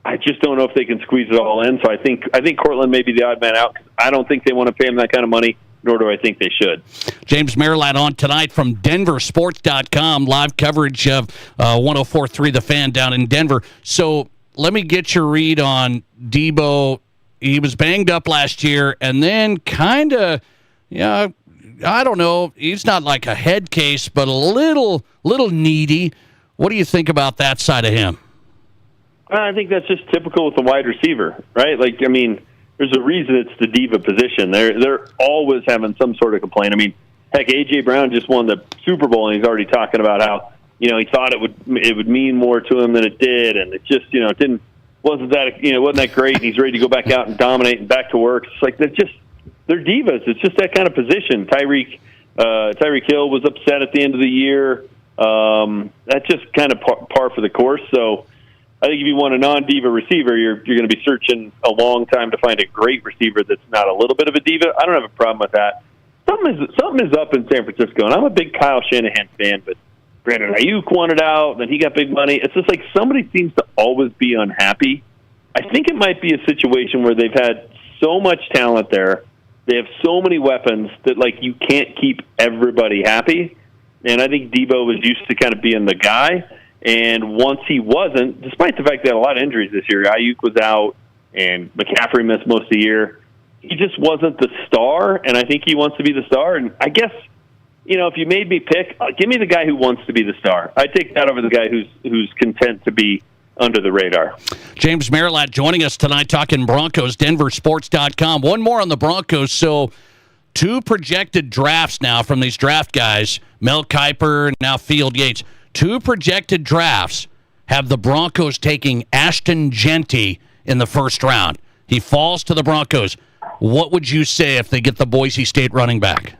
I just don't know if they can squeeze it all in. So I think Cortland may be the odd man out. I don't think they want to pay him that kind of money, nor do I think they should. James Merilatt on tonight from DenverSports.com, live coverage of 104.3 The Fan down in Denver. So let me get your read on Deebo. He was banged up last year, and then kind of, I don't know. He's not like a head case, but a little needy. What do you think about that side of him? I think that's just typical with a wide receiver, right? Like, I mean, there's a reason it's the diva position. They're always having some sort of complaint. I mean, heck, A.J. Brown just won the Super Bowl, and he's already talking about how, he thought it would mean more to him than it did, and it just, wasn't that great, and he's ready to go back out and dominate and back to work. It's like they're divas. It's just that kind of position. Tyreek Tyreek Hill was upset at the end of the year. That's just kind of par for the course. So I think if you want a non-diva receiver, you're going to be searching a long time to find a great receiver that's not a little bit of a diva. I don't have a problem with that. Something is up in San Francisco, and I'm a big Kyle Shanahan fan, but Brandon Ayuk wanted out, then he got big money. It's just like somebody seems to always be unhappy. I think it might be a situation where they've had so much talent there, they have so many weapons that like you can't keep everybody happy. And I think Debo was used to kind of being the guy. And once he wasn't, despite the fact they had a lot of injuries this year, Ayuk was out and McCaffrey missed most of the year, he just wasn't the star, and I think he wants to be the star. And I guess, if you made me pick, give me the guy who wants to be the star. I take that over the guy who's content to be under the radar. James Merilatt joining us tonight talking Broncos, denversports.com. One more on the Broncos. So 2 projected drafts now from these draft guys, Mel Kiper and now Field Yates. 2 projected drafts have the Broncos taking Ashton Jeanty in the first round. He falls to the Broncos. What would you say if they get the Boise State running back?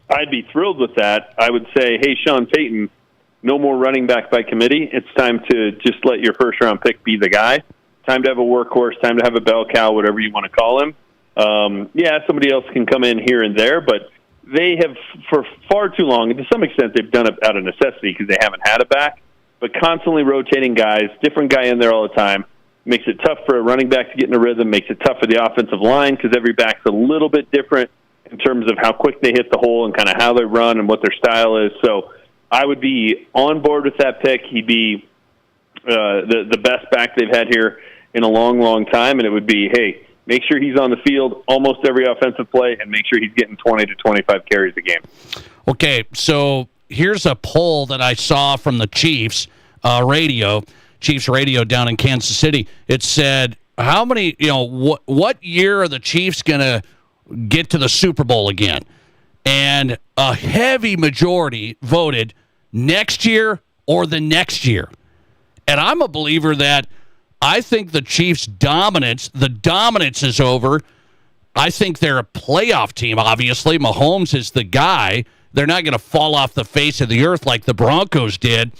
I'd be thrilled with that. I would say, hey, Sean Payton, no more running back by committee. It's time to just let your first-round pick be the guy. Time to have a workhorse, time to have a bell cow, whatever you want to call him. Somebody else can come in here and there, but they have, for far too long, and to some extent they've done it out of necessity because they haven't had a back, but constantly rotating guys, different guy in there all the time, makes it tough for a running back to get in a rhythm, makes it tough for the offensive line because every back's a little bit different in terms of how quick they hit the hole and kind of how they run and what their style is. So I would be on board with that pick. He'd be the best back they've had here in a long, long time, and it would be, hey, make sure he's on the field almost every offensive play and make sure he's getting 20 to 25 carries a game. Okay, so here's a poll that I saw from the Chiefs radio down in Kansas City. It said, how many, what year are the Chiefs going to get to the Super Bowl again? And a heavy majority voted next year or the next year. And I'm a believer that I think the Chiefs' dominance is over. I think they're a playoff team, obviously. Mahomes is the guy. They're not going to fall off the face of the earth like the Broncos did.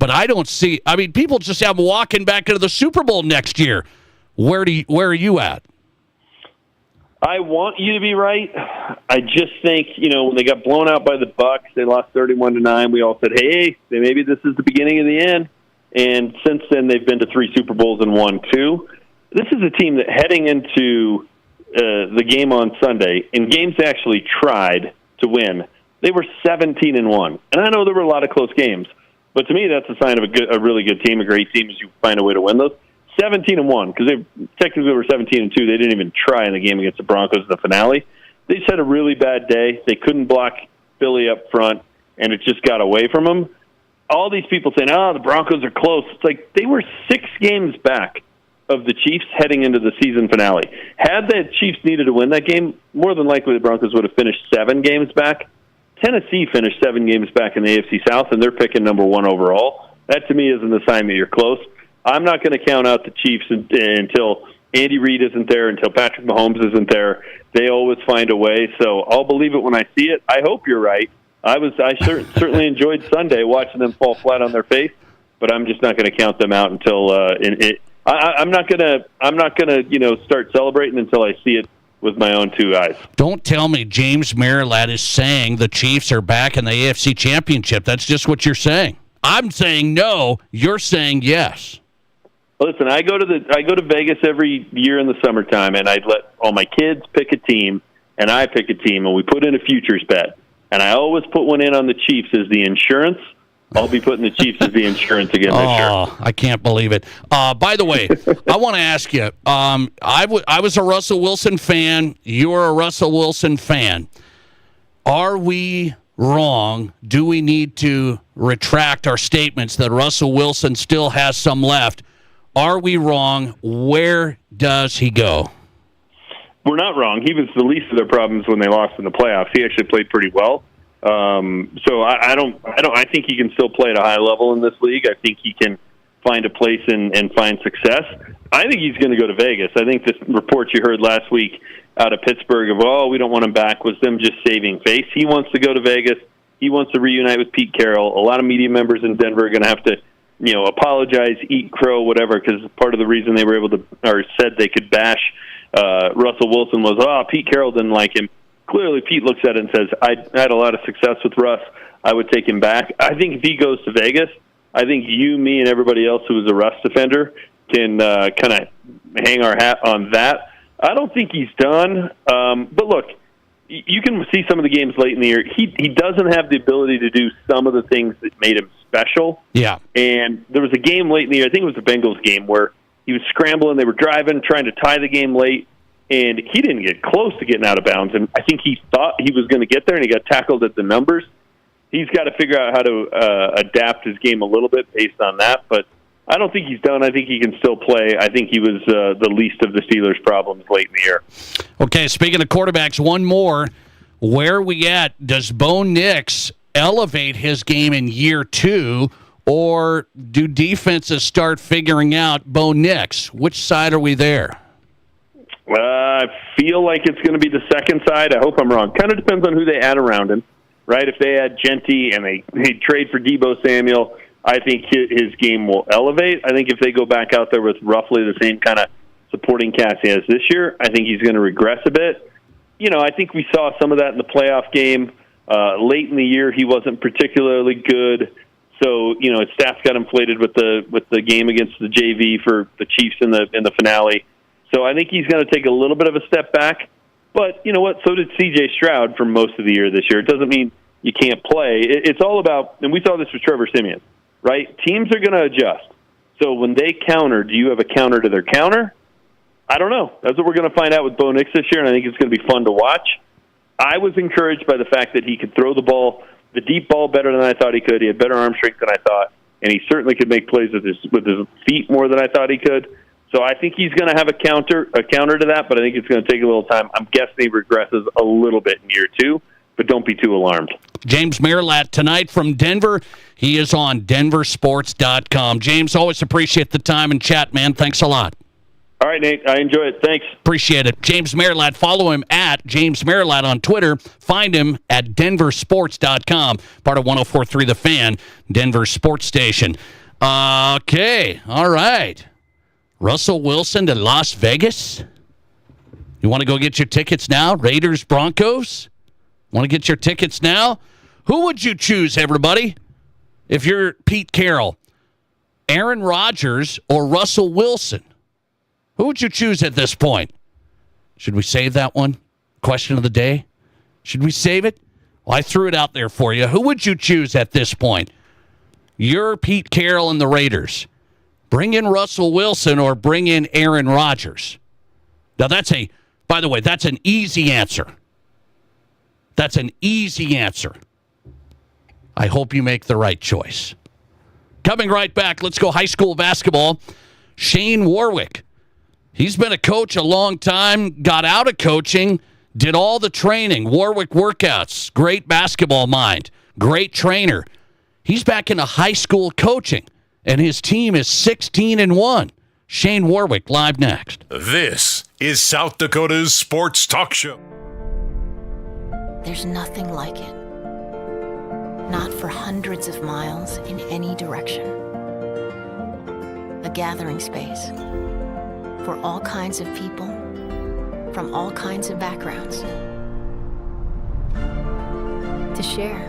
But I don't see, people just have them walking back into the Super Bowl next year. Where are you at? I want you to be right. I just think, when they got blown out by the Bucs, they lost 31-9. We all said, hey, maybe this is the beginning of the end. And since then, they've been to 3 Super Bowls and won 2. This is a team that heading into the game on Sunday, in games they actually tried to win, they were 17-1. And I know there were a lot of close games, but to me, that's a sign of a really good team, a great team, as you find a way to win those. 17-1, because they technically were 17-2. They didn't even try in the game against the Broncos in the finale. They just had a really bad day. They couldn't block Philly up front, and it just got away from them. All these people saying, the Broncos are close. It's like they were 6 games back of the Chiefs heading into the season finale. Had the Chiefs needed to win that game, more than likely the Broncos would have finished 7 games back. Tennessee finished 7 games back in the AFC South, and they're picking number 1 overall. That, to me, isn't a sign that you're close. I'm not going to count out the Chiefs until Andy Reid isn't there, until Patrick Mahomes isn't there. They always find a way, so I'll believe it when I see it. I hope you're right. I certainly enjoyed Sunday watching them fall flat on their face, but I'm just not going to count them out until I'm not going to start celebrating until I see it with my own 2 eyes. Don't tell me James Merilatt is saying the Chiefs are back in the AFC Championship. That's just what you're saying. I'm saying no. You're saying yes. Listen, I go to Vegas every year in the summertime, and I let all my kids pick a team, and I pick a team, and we put in a futures bet. And I always put one in on the Chiefs as the insurance. I'll be putting the Chiefs as the insurance again this year. Oh, I can't believe it. By the way, I want to ask you, I was a Russell Wilson fan. You're a Russell Wilson fan. Are we wrong? Do we need to retract our statements that Russell Wilson still has some left? Are we wrong? Where does he go? We're not wrong. He was the least of their problems when they lost in the playoffs. He actually played pretty well. So I think he can still play at a high level in this league. I think he can find a place and find success. I think he's going to go to Vegas. I think this report you heard last week, out of Pittsburgh of, oh, we don't want him back, was them just saving face. He wants to go to Vegas. He wants to reunite with Pete Carroll. A lot of media members in Denver are going to have to, apologize, eat crow, whatever, because part of the reason they were able to, or said they could bash Russell Wilson was, Pete Carroll didn't like him. Clearly, Pete looks at it and says, I had a lot of success with Russ. I would take him back. I think if he goes to Vegas, I think you, me, and everybody else who is a Russ defender can kind of hang our hat on that. I don't think he's done. But look, you can see some of the games late in the year. He doesn't have the ability to do some of the things that made him special. Yeah. And there was a game late in the year, I think it was the Bengals game, where he was scrambling. They were driving, trying to tie the game late, and he didn't get close to getting out of bounds. And I think he thought he was going to get there, and he got tackled at the numbers. He's got to figure out how to adapt his game a little bit based on that. But I don't think he's done. I think he can still play. I think he was the least of the Steelers' problems late in the year. Okay, speaking of quarterbacks, one more. Where are we at? Does Bo Nix elevate his game in year 2, or do defenses start figuring out Bo Nix? Which side are we there? I feel like it's going to be the second side. I hope I'm wrong. Kind of depends on who they add around him, right? If they add Genty and they trade for Deebo Samuel, I think his game will elevate. I think if they go back out there with roughly the same kind of supporting cast he has this year, I think he's going to regress a bit. I think we saw some of that in the playoff game. Late in the year, he wasn't particularly good. So, his stats got inflated with the game against the JV for the Chiefs in the finale. So I think he's going to take a little bit of a step back. But you know what? So did C.J. Stroud for most of the year this year. It doesn't mean you can't play. It's all about, and we saw this with Trevor Siemian, right? Teams are going to adjust. So when they counter, do you have a counter to their counter? I don't know. That's what we're going to find out with Bo Nix this year, and I think it's going to be fun to watch. I was encouraged by the fact that he could throw the ball, the deep ball, better than I thought he could. He had better arm strength than I thought, and he certainly could make plays with his feet more than I thought he could. So I think he's going to have a counter to that, but I think it's going to take a little time. I'm guessing he regresses a little bit in year 2, but don't be too alarmed. James Merilatt tonight from Denver. He is on denversports.com. James, always appreciate the time and chat, man. Thanks a lot. All right, Nate. I enjoy it. Thanks. Appreciate it. James Merilatt. Follow him at James Merilatt on Twitter. Find him at denversports.com. Part of 104.3 The Fan, Denver Sports Station. Okay. All right. Russell Wilson to Las Vegas. You want to go get your tickets now? Raiders, Broncos? Want to get your tickets now? Who would you choose, everybody? If you're Pete Carroll, Aaron Rodgers or Russell Wilson? Who would you choose at this point? Should we save that one? Question of the day? Should we save it? Well, I threw it out there for you. Who would you choose at this point? You're Pete Carroll and the Raiders. Bring in Russell Wilson or bring in Aaron Rodgers. Now, by the way, that's an easy answer. That's an easy answer. I hope you make the right choice. Coming right back, let's go high school basketball. Shane Warwick. He's been a coach a long time, got out of coaching, did all the training, Warwick workouts, great basketball mind, great trainer. He's back into high school coaching, and his team is 16-1. Shane Warwick, live next. This is South Dakota's Sports Talk Show. There's nothing like it. Not for hundreds of miles in any direction. A gathering space for all kinds of people from all kinds of backgrounds. To share,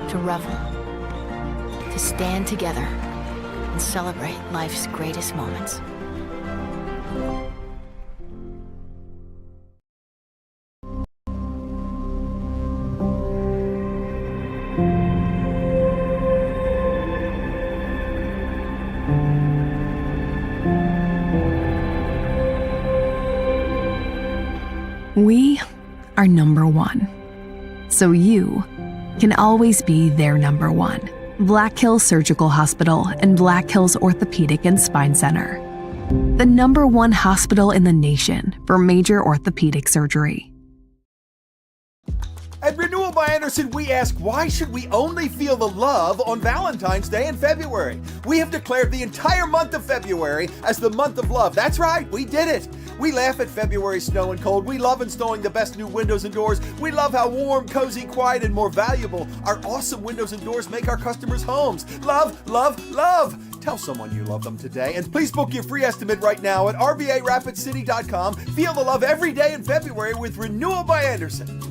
to revel, to stand together and celebrate life's greatest moments. We are number one, so you can always be their number one. Black Hills Surgical Hospital and Black Hills Orthopedic and Spine Center. The number one hospital in the nation for major orthopedic surgery. At Renewal by Anderson, we ask, why should we only feel the love on Valentine's Day in February? We have declared the entire month of February as the month of love. That's right, we did it. We laugh at February's snow and cold. We love installing the best new windows and doors. We love how warm, cozy, quiet, and more valuable our awesome windows and doors make our customers' homes. Love, love, love. Tell someone you love them today. And please book your free estimate right now at RBARapidCity.com. Feel the love every day in February with Renewal by Anderson.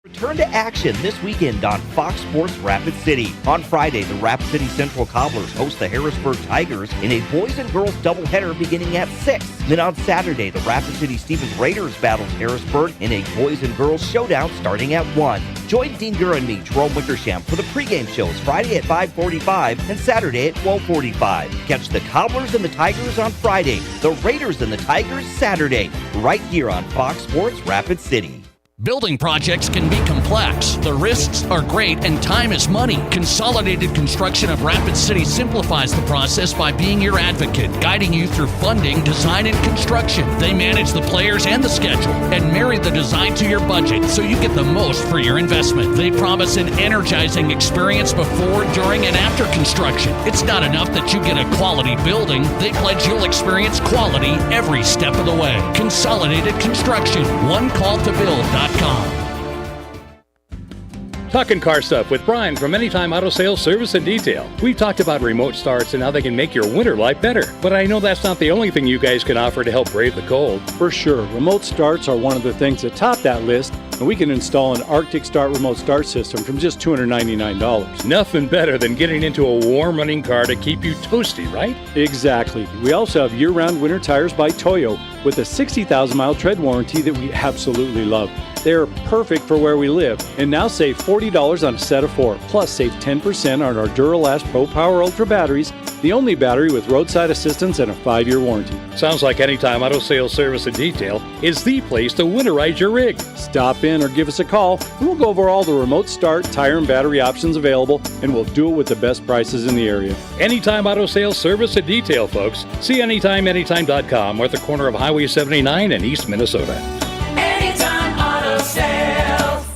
Return to action this weekend on Fox Sports Rapid City. On Friday, the Rapid City Central Cobblers host the Harrisburg Tigers in a boys and girls doubleheader beginning at 6. Then on Saturday, the Rapid City Stevens Raiders battles Harrisburg in a boys and girls showdown starting at 1. Join Dean Gurr and me, Jerome Wickersham, for the pregame shows Friday at 5:45 and Saturday at 12:45. Catch the Cobblers and the Tigers on Friday, the Raiders and the Tigers Saturday, right here on Fox Sports Rapid City. Building projects can be complex. The risks are great and time is money. Consolidated Construction of Rapid City simplifies the process by being your advocate, guiding you through funding, design, and construction. They manage the players and the schedule and marry the design to your budget so you get the most for your investment. They promise an energizing experience before, during, and after construction. It's not enough that you get a quality building. They pledge you'll experience quality every step of the way. Consolidated Construction. OneCallToBuild.com. Talking car stuff with Brian from Anytime Auto Sales Service and Detail. We've talked about remote starts and how they can make your winter life better. But I know that's not the only thing you guys can offer to help brave the cold. For sure. Remote starts are one of the things that top that list, and we can install an Arctic Start remote start system from just $299. Nothing better than getting into a warm running car to keep you toasty, right? Exactly. We also have year-round winter tires by Toyo with a 60,000-mile tread warranty that we absolutely love. They're perfect for where we live. And now save $40 on a set of 4. Plus save 10% on our Duralast Pro Power Ultra batteries, the only battery with roadside assistance and a 5-year warranty. Sounds like Anytime Auto Sales Service and Detail is the place to winterize your rig. Stop in or give us a call, and we'll go over all the remote start, tire, and battery options available, and we'll do it with the best prices in the area. Anytime Auto Sales Service and Detail, folks. See anytime.com or at the corner of Highway 79 in East Minnesota. Anytime Auto Sales.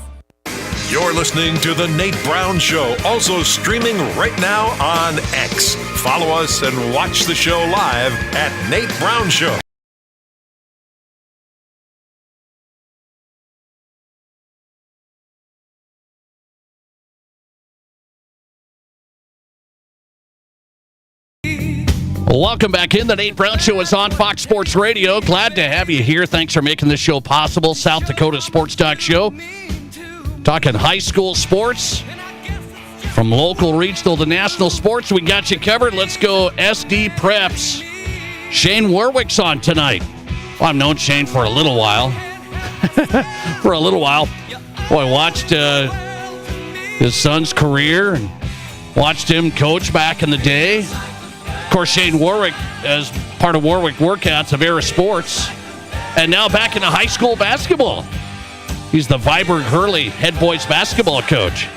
You're listening to The Nate Brown Show, also streaming right now on X. Follow us and watch the show live at Nate Brown Show. Welcome back in. The Nate Brown Show is on Fox Sports Radio. Glad to have you here. Thanks for making this show possible. South Dakota Sports Talk Show. Talking high school sports. From local, regional to national sports, we got you covered. Let's go SD Preps. Shane Warwick's on tonight. Well, I've known Shane for a little while. Boy, watched his son's career and watched him coach back in the day. Of course, Shane Warwick, as part of Warwick Workouts of Era Sports, and now back into high school basketball. He's the Viborg Hurley head boys basketball coach.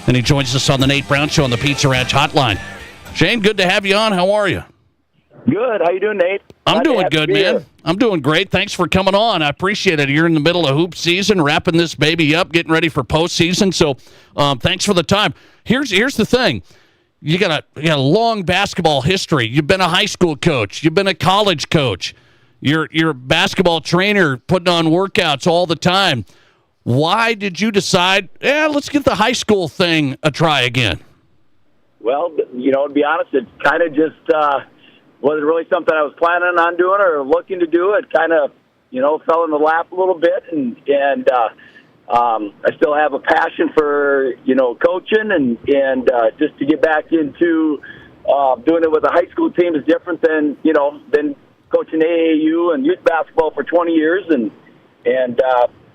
And he joins us on the Nate Brown Show on the Pizza Ranch Hotline. Shane, good to have you on. How are you? Good. How you doing, Nate? I'm doing good, man. I'm doing great. Thanks for coming on. I appreciate it. You're in the middle of hoop season, wrapping this baby up, getting ready for postseason. So thanks for the time. Here's the thing. You got a long basketball history. You've been a high school coach. You've been a college coach. You're a basketball trainer putting on workouts all the time. Why did you decide, let's give the high school thing a try again? Well, to be honest, it kind of just wasn't really something I was planning on doing or looking to do. It kind of, fell in the lap a little bit, and I still have a passion for, coaching and just to get back into doing it with a high school team is different than coaching AAU and youth basketball for 20 years.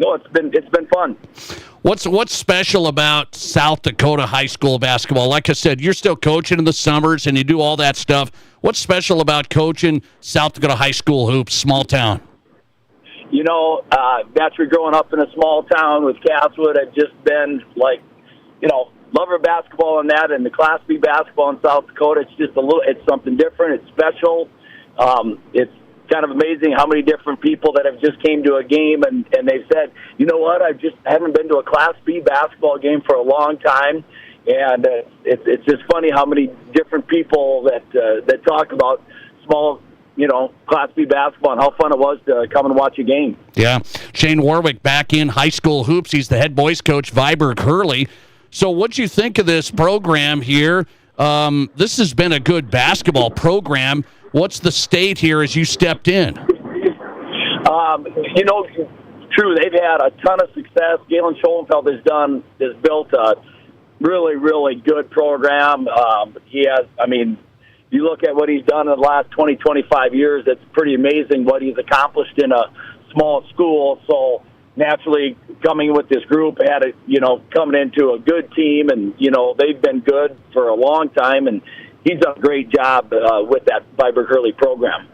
No, it's been fun. What's special about South Dakota high school basketball? Like I said, you're still coaching in the summers and you do all that stuff. What's special about coaching South Dakota high school hoops, small town? Naturally growing up in a small town with Castlewood, I've just been lover of basketball and that, and the Class B basketball in South Dakota. It's just it's something different. It's special. It's kind of amazing how many different people that have just came to a game and they've said, you know what, I haven't been to a Class B basketball game for a long time. And it's just funny how many different people that talk about small, Class B basketball and how fun it was to come and watch a game. Yeah. Shane Warwick back in high school hoops. He's the head boys coach, Viborg Hurley. So what'd you think of this program here? This has been a good basketball program. What's the state here as you stepped in? True, they've had a ton of success. Galen Schoenfeld has built a really, really good program. He has, you look at what he's done in the last 20, 25 years, it's pretty amazing what he's accomplished in a small school. So naturally, coming with this group, coming into a good team, and, they've been good for a long time, and he's done a great job with that Viborg Hurley program.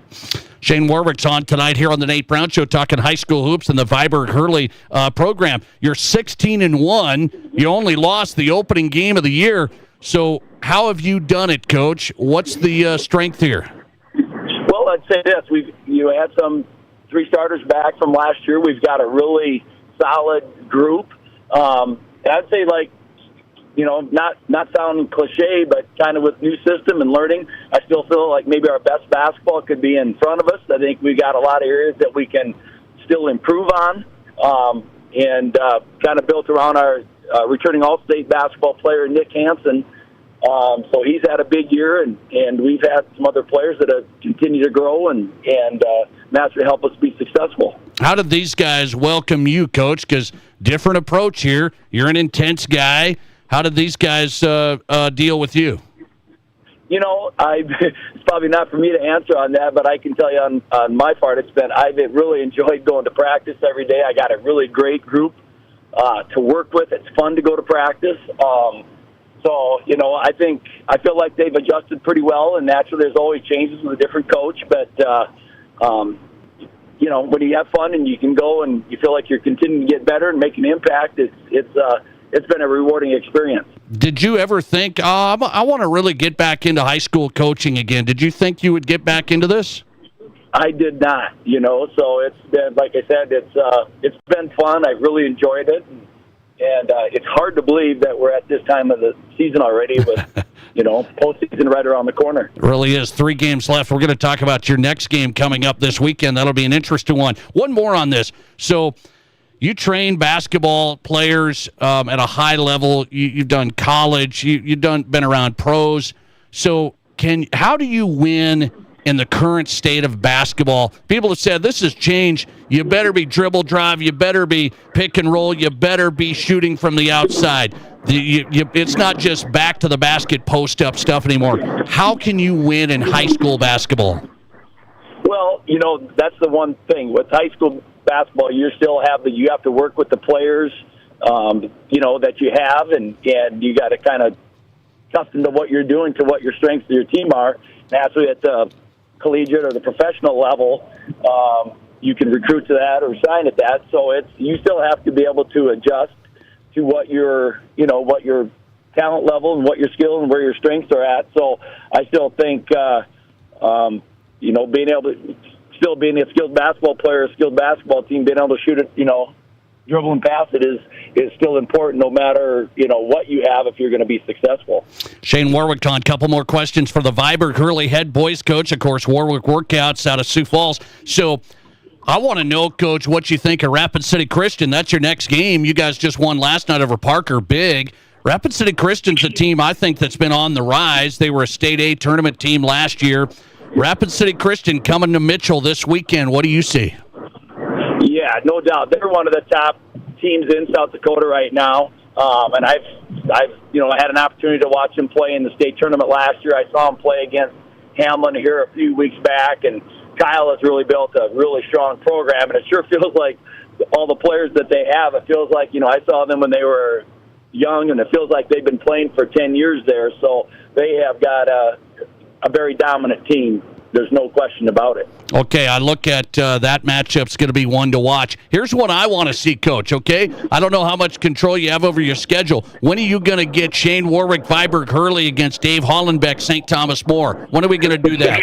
Shane Warwick's on tonight here on the Nate Brown Show talking high school hoops and the Viborg Hurley program. You're 16-1. You only lost the opening game of the year. So how have you done it, Coach? What's the strength here? Well, I'd say this. You had some 3 starters back from last year. We've got a really solid group. I'd say, not sounding cliche, but kind of with new system and learning, I still feel like maybe our best basketball could be in front of us. I think we got a lot of areas that we can still improve on, and kind of built around our returning All-State basketball player, Nick Hansen. So he's had a big year, and we've had some other players that have continued to grow and naturally help us be successful. How did these guys welcome you, Coach? Because different approach here. You're an intense guy. How did these guys deal with you? It's probably not for me to answer on that, but I can tell you on my part, I've really enjoyed going to practice every day. I got a really great group to work with. It's fun to go to practice. So, I feel like they've adjusted pretty well, and naturally there's always changes with a different coach, but, when you have fun and you can go and you feel like you're continuing to get better and make an impact, it's been a rewarding experience. Did you ever think, I want to really get back into high school coaching again? Did you think you would get back into this? I did not, so it's been, like I said, it's been fun. I've really enjoyed it. And it's hard to believe that we're at this time of the season already with, postseason right around the corner. It really is. 3 games left. We're going to talk about your next game coming up this weekend. That'll be an interesting one. One more on this. So you train basketball players at a high level. You've done college. You've been around pros. So how do you win in the current state of basketball? People have said this has changed. You better be dribble drive. You better be pick and roll. You better be shooting from the outside. It's not just back to the basket post up stuff anymore. How can you win in high school basketball? Well, that's the one thing with high school basketball. You have to work with the players, that you have, and you got to kind of custom to what you're doing to what your strengths of your team are. Naturally, at the collegiate or the professional level, you can recruit to that or sign at that. So you still have to be able to adjust to what your talent level and what your skill and where your strengths are at. So I still think, being able to still being a skilled basketball player, a skilled basketball team, being able to shoot it, dribble and pass it is still important no matter, what you have if you're going to be successful. Shane Warwick on. Couple more questions for the Viborg Hurley head boys coach. Of course, Warwick Workouts out of Sioux Falls. So I want to know, Coach, what you think of Rapid City Christian. That's your next game. You guys just won last night over Parker Big. Rapid City Christian's a team I think that's been on the rise. They were a State A tournament team last year. Rapid City Christian coming to Mitchell this weekend. What do you see? Yeah, no doubt. They're one of the top teams in South Dakota right now. And I've had an opportunity to watch them play in the state tournament last year. I saw them play against Hamlin here a few weeks back, and Kyle has really built a really strong program, and it sure feels like all the players that they have, it feels like, I saw them when they were young, and it feels like they've been playing for 10 years there. So they have got a very dominant team. There's no question about it. Okay, I look at that matchup's going to be one to watch. Here's what I want to see, Coach, okay? I don't know how much control you have over your schedule. When are you going to get Shane Warwick, Viborg Hurley against Dave Hollenbeck, St. Thomas More? When are we going to do that?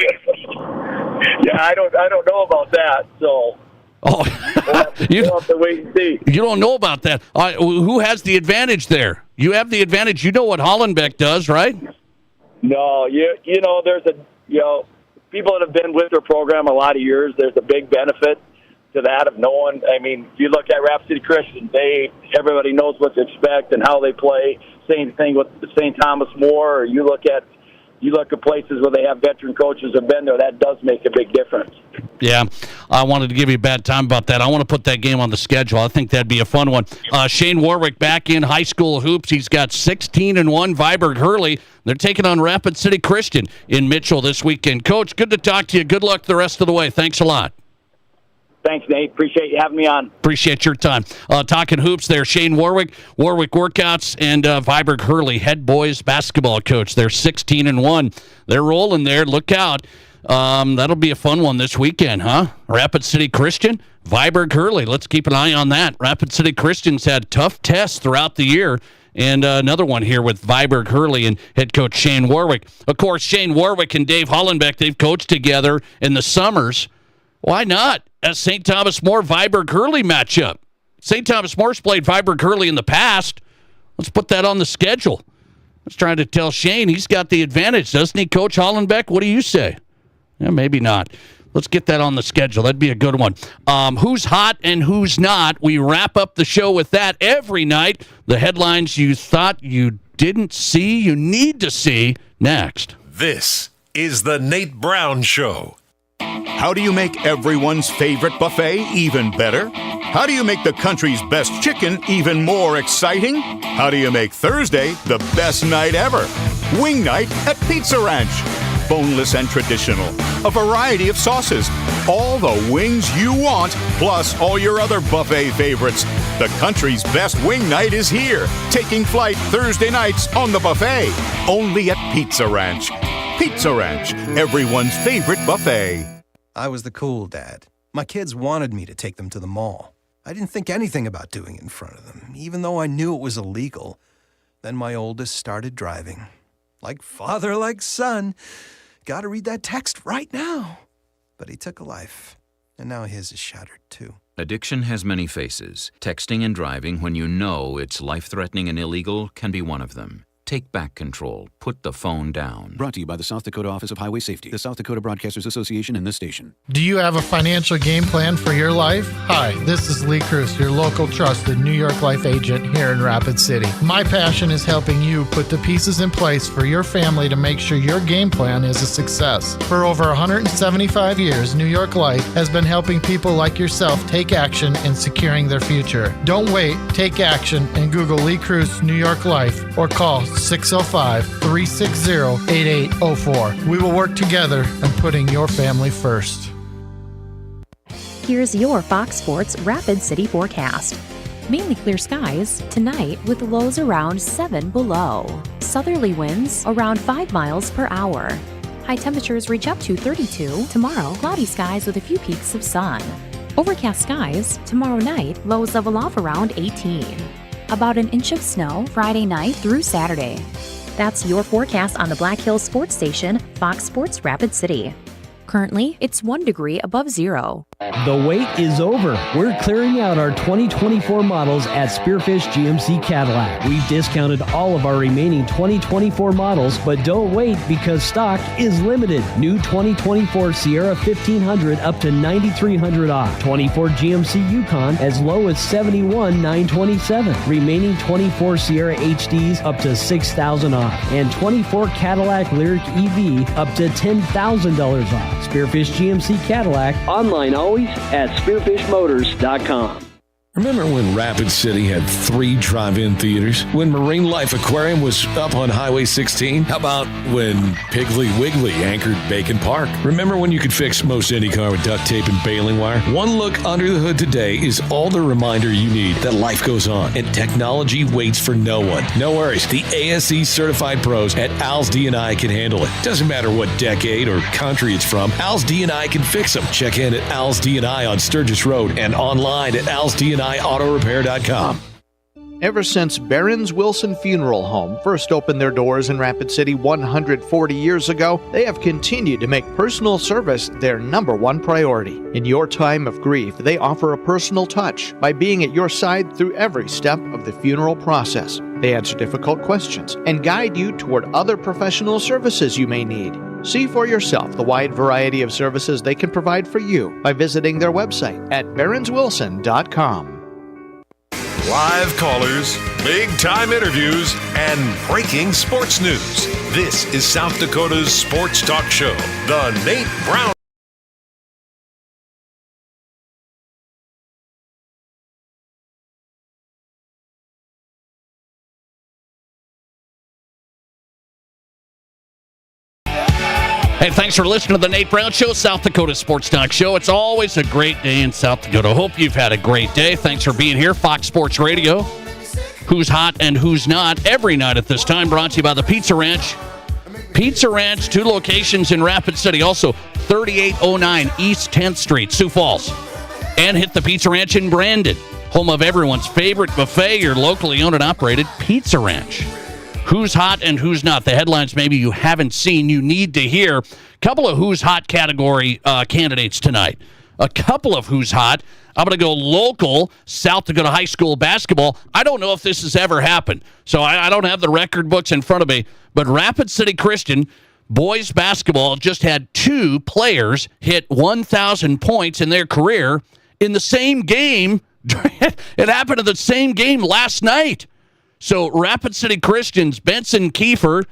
Yeah, I don't know about that. So. Oh, we'll have to wait and see. You don't know about that. Who has the advantage there? You have the advantage. You know what Hollenbeck does, right? No, you know, there's people that have been with their program a lot of years. There's a big benefit to that of knowing. I mean, if you look at Rapid City Christian, everybody knows what to expect and how they play. Same thing with St. Thomas More. Or you look at places where they have veteran coaches that have been there. That does make a big difference. Yeah, I wanted to give you a bad time about that. I want to put that game on the schedule. I think that'd be a fun one. Shane Warwick back in high school hoops. He's got 16-1. Viborg Hurley. They're taking on Rapid City Christian in Mitchell this weekend. Coach, good to talk to you. Good luck the rest of the way. Thanks a lot. Thanks, Nate. Appreciate you having me on. Appreciate your time. Talking hoops there, Shane Warwick Workouts, and Viborg Hurley, head boys basketball coach. They're 16-1. They're rolling there. Look out. That'll be a fun one this weekend, huh? Rapid City Christian, Viborg Hurley. Let's keep an eye on that. Rapid City Christian's had tough tests throughout the year. And another one here with Viborg Hurley and head coach Shane Warwick. Of course, Shane Warwick and Dave Hollenbeck, they've coached together in the summers. Why not? A St. Thomas More Viborg Hurley matchup. St. Thomas More's played Viborg Hurley in the past. Let's put that on the schedule. I was trying to tell Shane he's got the advantage, doesn't he, Coach Hollenbeck? What do you say? Yeah, maybe not. Let's get that on the schedule. That'd be a good one. Who's hot and who's not? We wrap up the show with that every night. The headlines you thought you didn't see, you need to see next. This is the Nate Brown Show. How do you make everyone's favorite buffet even better? How do you make the country's best chicken even more exciting? How do you make Thursday the best night ever? Wing night at Pizza Ranch. Boneless and traditional. A variety of sauces. All the wings you want, plus all your other buffet favorites. The country's best wing night is here, taking flight Thursday nights on the buffet. Only at Pizza Ranch. Pizza Ranch, everyone's favorite buffet. I was the cool dad. My kids wanted me to take them to the mall. I didn't think anything about doing it in front of them, even though I knew it was illegal. Then my oldest started driving. Like father, like son. Gotta read that text right now. But he took a life, and now his is shattered too. Addiction has many faces. Texting and driving when you know it's life-threatening and illegal can be one of them. Take back control. Put the phone down. Brought to you by the South Dakota Office of Highway Safety, the South Dakota Broadcasters Association, and this station. Do you have a financial game plan for your life? Hi, this is Lee Cruz, your local trusted New York Life agent here in Rapid City. My passion is helping you put the pieces in place for your family to make sure your game plan is a success. For over 175 years, New York Life has been helping people like yourself take action in securing their future. Don't wait, take action and Google Lee Cruz New York Life or call 605-360-8804. We will work together on putting your family first. Here's your Fox Sports Rapid City forecast. Mainly clear skies tonight with lows around 7 below. Southerly winds around 5 miles per hour. High temperatures reach up to 32. Tomorrow, cloudy skies with a few peaks of sun. Overcast skies tomorrow night, lows level off around 18. About an inch of snow Friday night through Saturday. That's your forecast on the Black Hills Sports Station, Fox Sports Rapid City. Currently, it's 1 degree above zero. The wait is over. We're clearing out our 2024 models at Spearfish GMC Cadillac. We've discounted all of our remaining 2024 models, but don't wait because stock is limited. New 2024 Sierra 1500 up to $9,300 off. 24 GMC Yukon as low as $71,927. Remaining 24 Sierra HDs up to $6,000 off. And 24 Cadillac Lyric EV up to $10,000 off. Spearfish GMC Cadillac, online always at spearfishmotors.com. Remember when Rapid City had 3 drive-in theaters? When Marine Life Aquarium was up on Highway 16? How about when Piggly Wiggly anchored Bacon Park? Remember when you could fix most any car with duct tape and baling wire? One look under the hood today is all the reminder you need that life goes on and technology waits for no one. No worries, the ASE certified pros at Al's D&I can handle it. Doesn't matter what decade or country it's from, Al's D&I can fix them. Check in at Al's D&I on Sturgis Road and online at alsdniautorepair.com. Ever since Barron's Wilson Funeral Home first opened their doors in Rapid City 140 years ago, they have continued to make personal service their number one priority. In your time of grief, they offer a personal touch by being at your side through every step of the funeral process. They answer difficult questions and guide you toward other professional services you may need. See for yourself the wide variety of services they can provide for you by visiting their website at barronswilson.com. Live callers, big-time interviews, and breaking sports news. This is South Dakota's sports talk show, The Nate Brown. Hey, thanks for listening to the Nate Brown Show, South Dakota Sports Talk Show. It's always a great day in South Dakota. Hope you've had a great day. Thanks for being here. Fox Sports Radio. Who's hot and who's not every night at this time. Brought to you by the Pizza Ranch. Pizza Ranch, 2 locations in Rapid City. Also, 3809 East 10th Street, Sioux Falls. And hit the Pizza Ranch in Brandon, home of everyone's favorite buffet, your locally owned and operated Pizza Ranch. Who's hot and who's not? The headlines maybe you haven't seen, you need to hear. A couple of who's hot category candidates tonight. A couple of who's hot. I'm going to go local, South Dakota High School basketball. I don't know if this has ever happened, so I don't have the record books in front of me, but Rapid City Christian boys basketball just had 2 players hit 1,000 points in their career in the same game. It happened in the same game last night. So Rapid City Christians, Benson Kiefer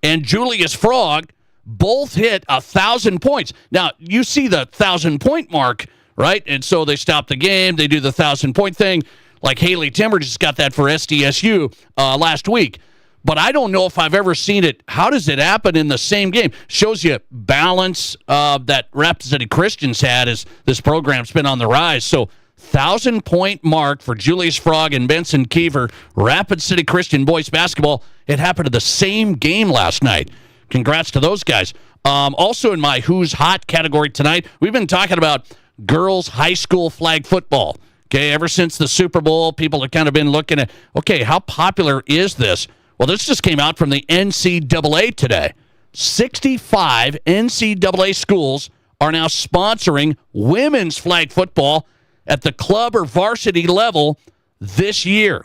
and Julius Frog both hit 1,000 points. Now, you see the 1,000-point mark, right? And so they stop the game. They do the 1,000-point thing. Like Haley Timmer just got that for SDSU last week. But I don't know if I've ever seen it. How does it happen in the same game? Shows you balance that Rapid City Christians had as this program's been on the rise. So 1,000-point mark for Julius Frog and Benson Kiefer, Rapid City Christian boys basketball. It happened in the same game last night. Congrats to those guys. Also in my Who's Hot category tonight, we've been talking about girls high school flag football. Okay, ever since the Super Bowl, people have kind of been looking at, okay, how popular is this? Well, this just came out from the NCAA today. 65 NCAA schools are now sponsoring women's flag football at the club or varsity level this year.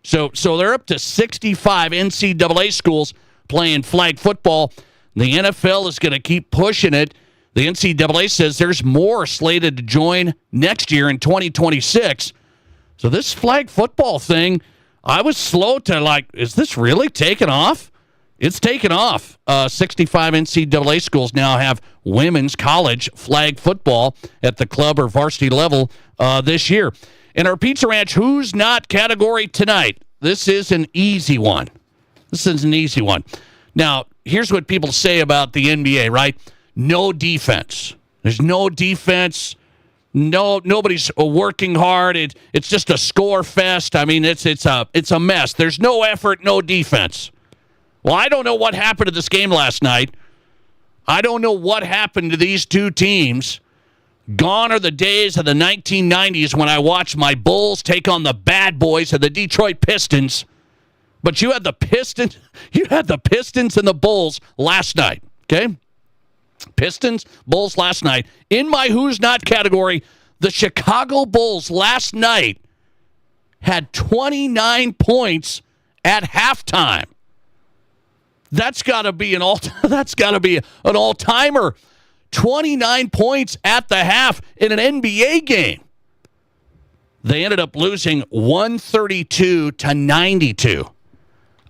So they're up to 65 NCAA schools playing flag football. The NFL is going to keep pushing it. The NCAA says there's more slated to join next year in 2026. So this flag football thing, I was slow to is this really taking off? It's taken off. 65 NCAA schools now have women's college flag football at the club or varsity level this year. In our Pizza Ranch Who's Not category tonight, this is an easy one. Now, here's what people say about the NBA, right? No defense. There's no defense. Nobody's working hard. It's just a score fest. I mean, it's a mess. There's no effort, no defense. Well, I don't know what happened to this game last night. I don't know what happened to these two teams. Gone are the days of the 1990s when I watched my Bulls take on the bad boys of the Detroit Pistons. But you had the Pistons and the Bulls last night, okay? Pistons, Bulls last night. In my Who's Not category, the Chicago Bulls last night had 29 points at halftime. That's got to be an all-timer. 29 points at the half in an NBA game. They ended up losing 132-92.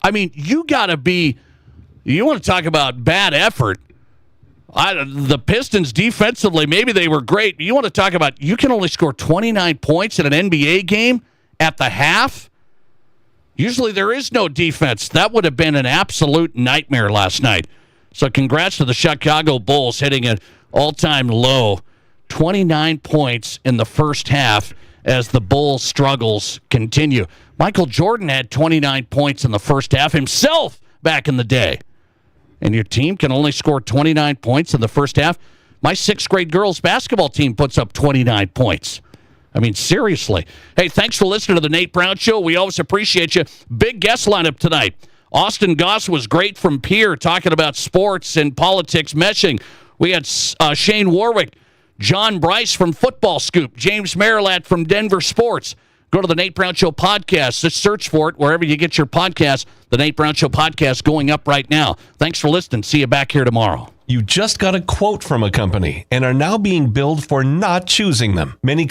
I mean, you want to talk about bad effort. The Pistons defensively, maybe they were great. But you want to talk about, you can only score 29 points in an NBA game at the half? Usually there is no defense. That would have been an absolute nightmare last night. So congrats to the Chicago Bulls hitting an all-time low. 29 points in the first half as the Bulls' struggles continue. Michael Jordan had 29 points in the first half himself back in the day. And your team can only score 29 points in the first half. My 6th grade girls basketball team puts up 29 points. I mean, seriously. Hey, thanks for listening to the Nate Brown Show. We always appreciate you. Big guest lineup tonight. Austin Goss was great from Pierre, talking about sports and politics meshing. We had Shane Warwick, John Bryce from Football Scoop, James Marilat from Denver Sports. Go to the Nate Brown Show podcast. Just search for it wherever you get your podcast. The Nate Brown Show podcast going up right now. Thanks for listening. See you back here tomorrow. You just got a quote from a company and are now being billed for not choosing them. Many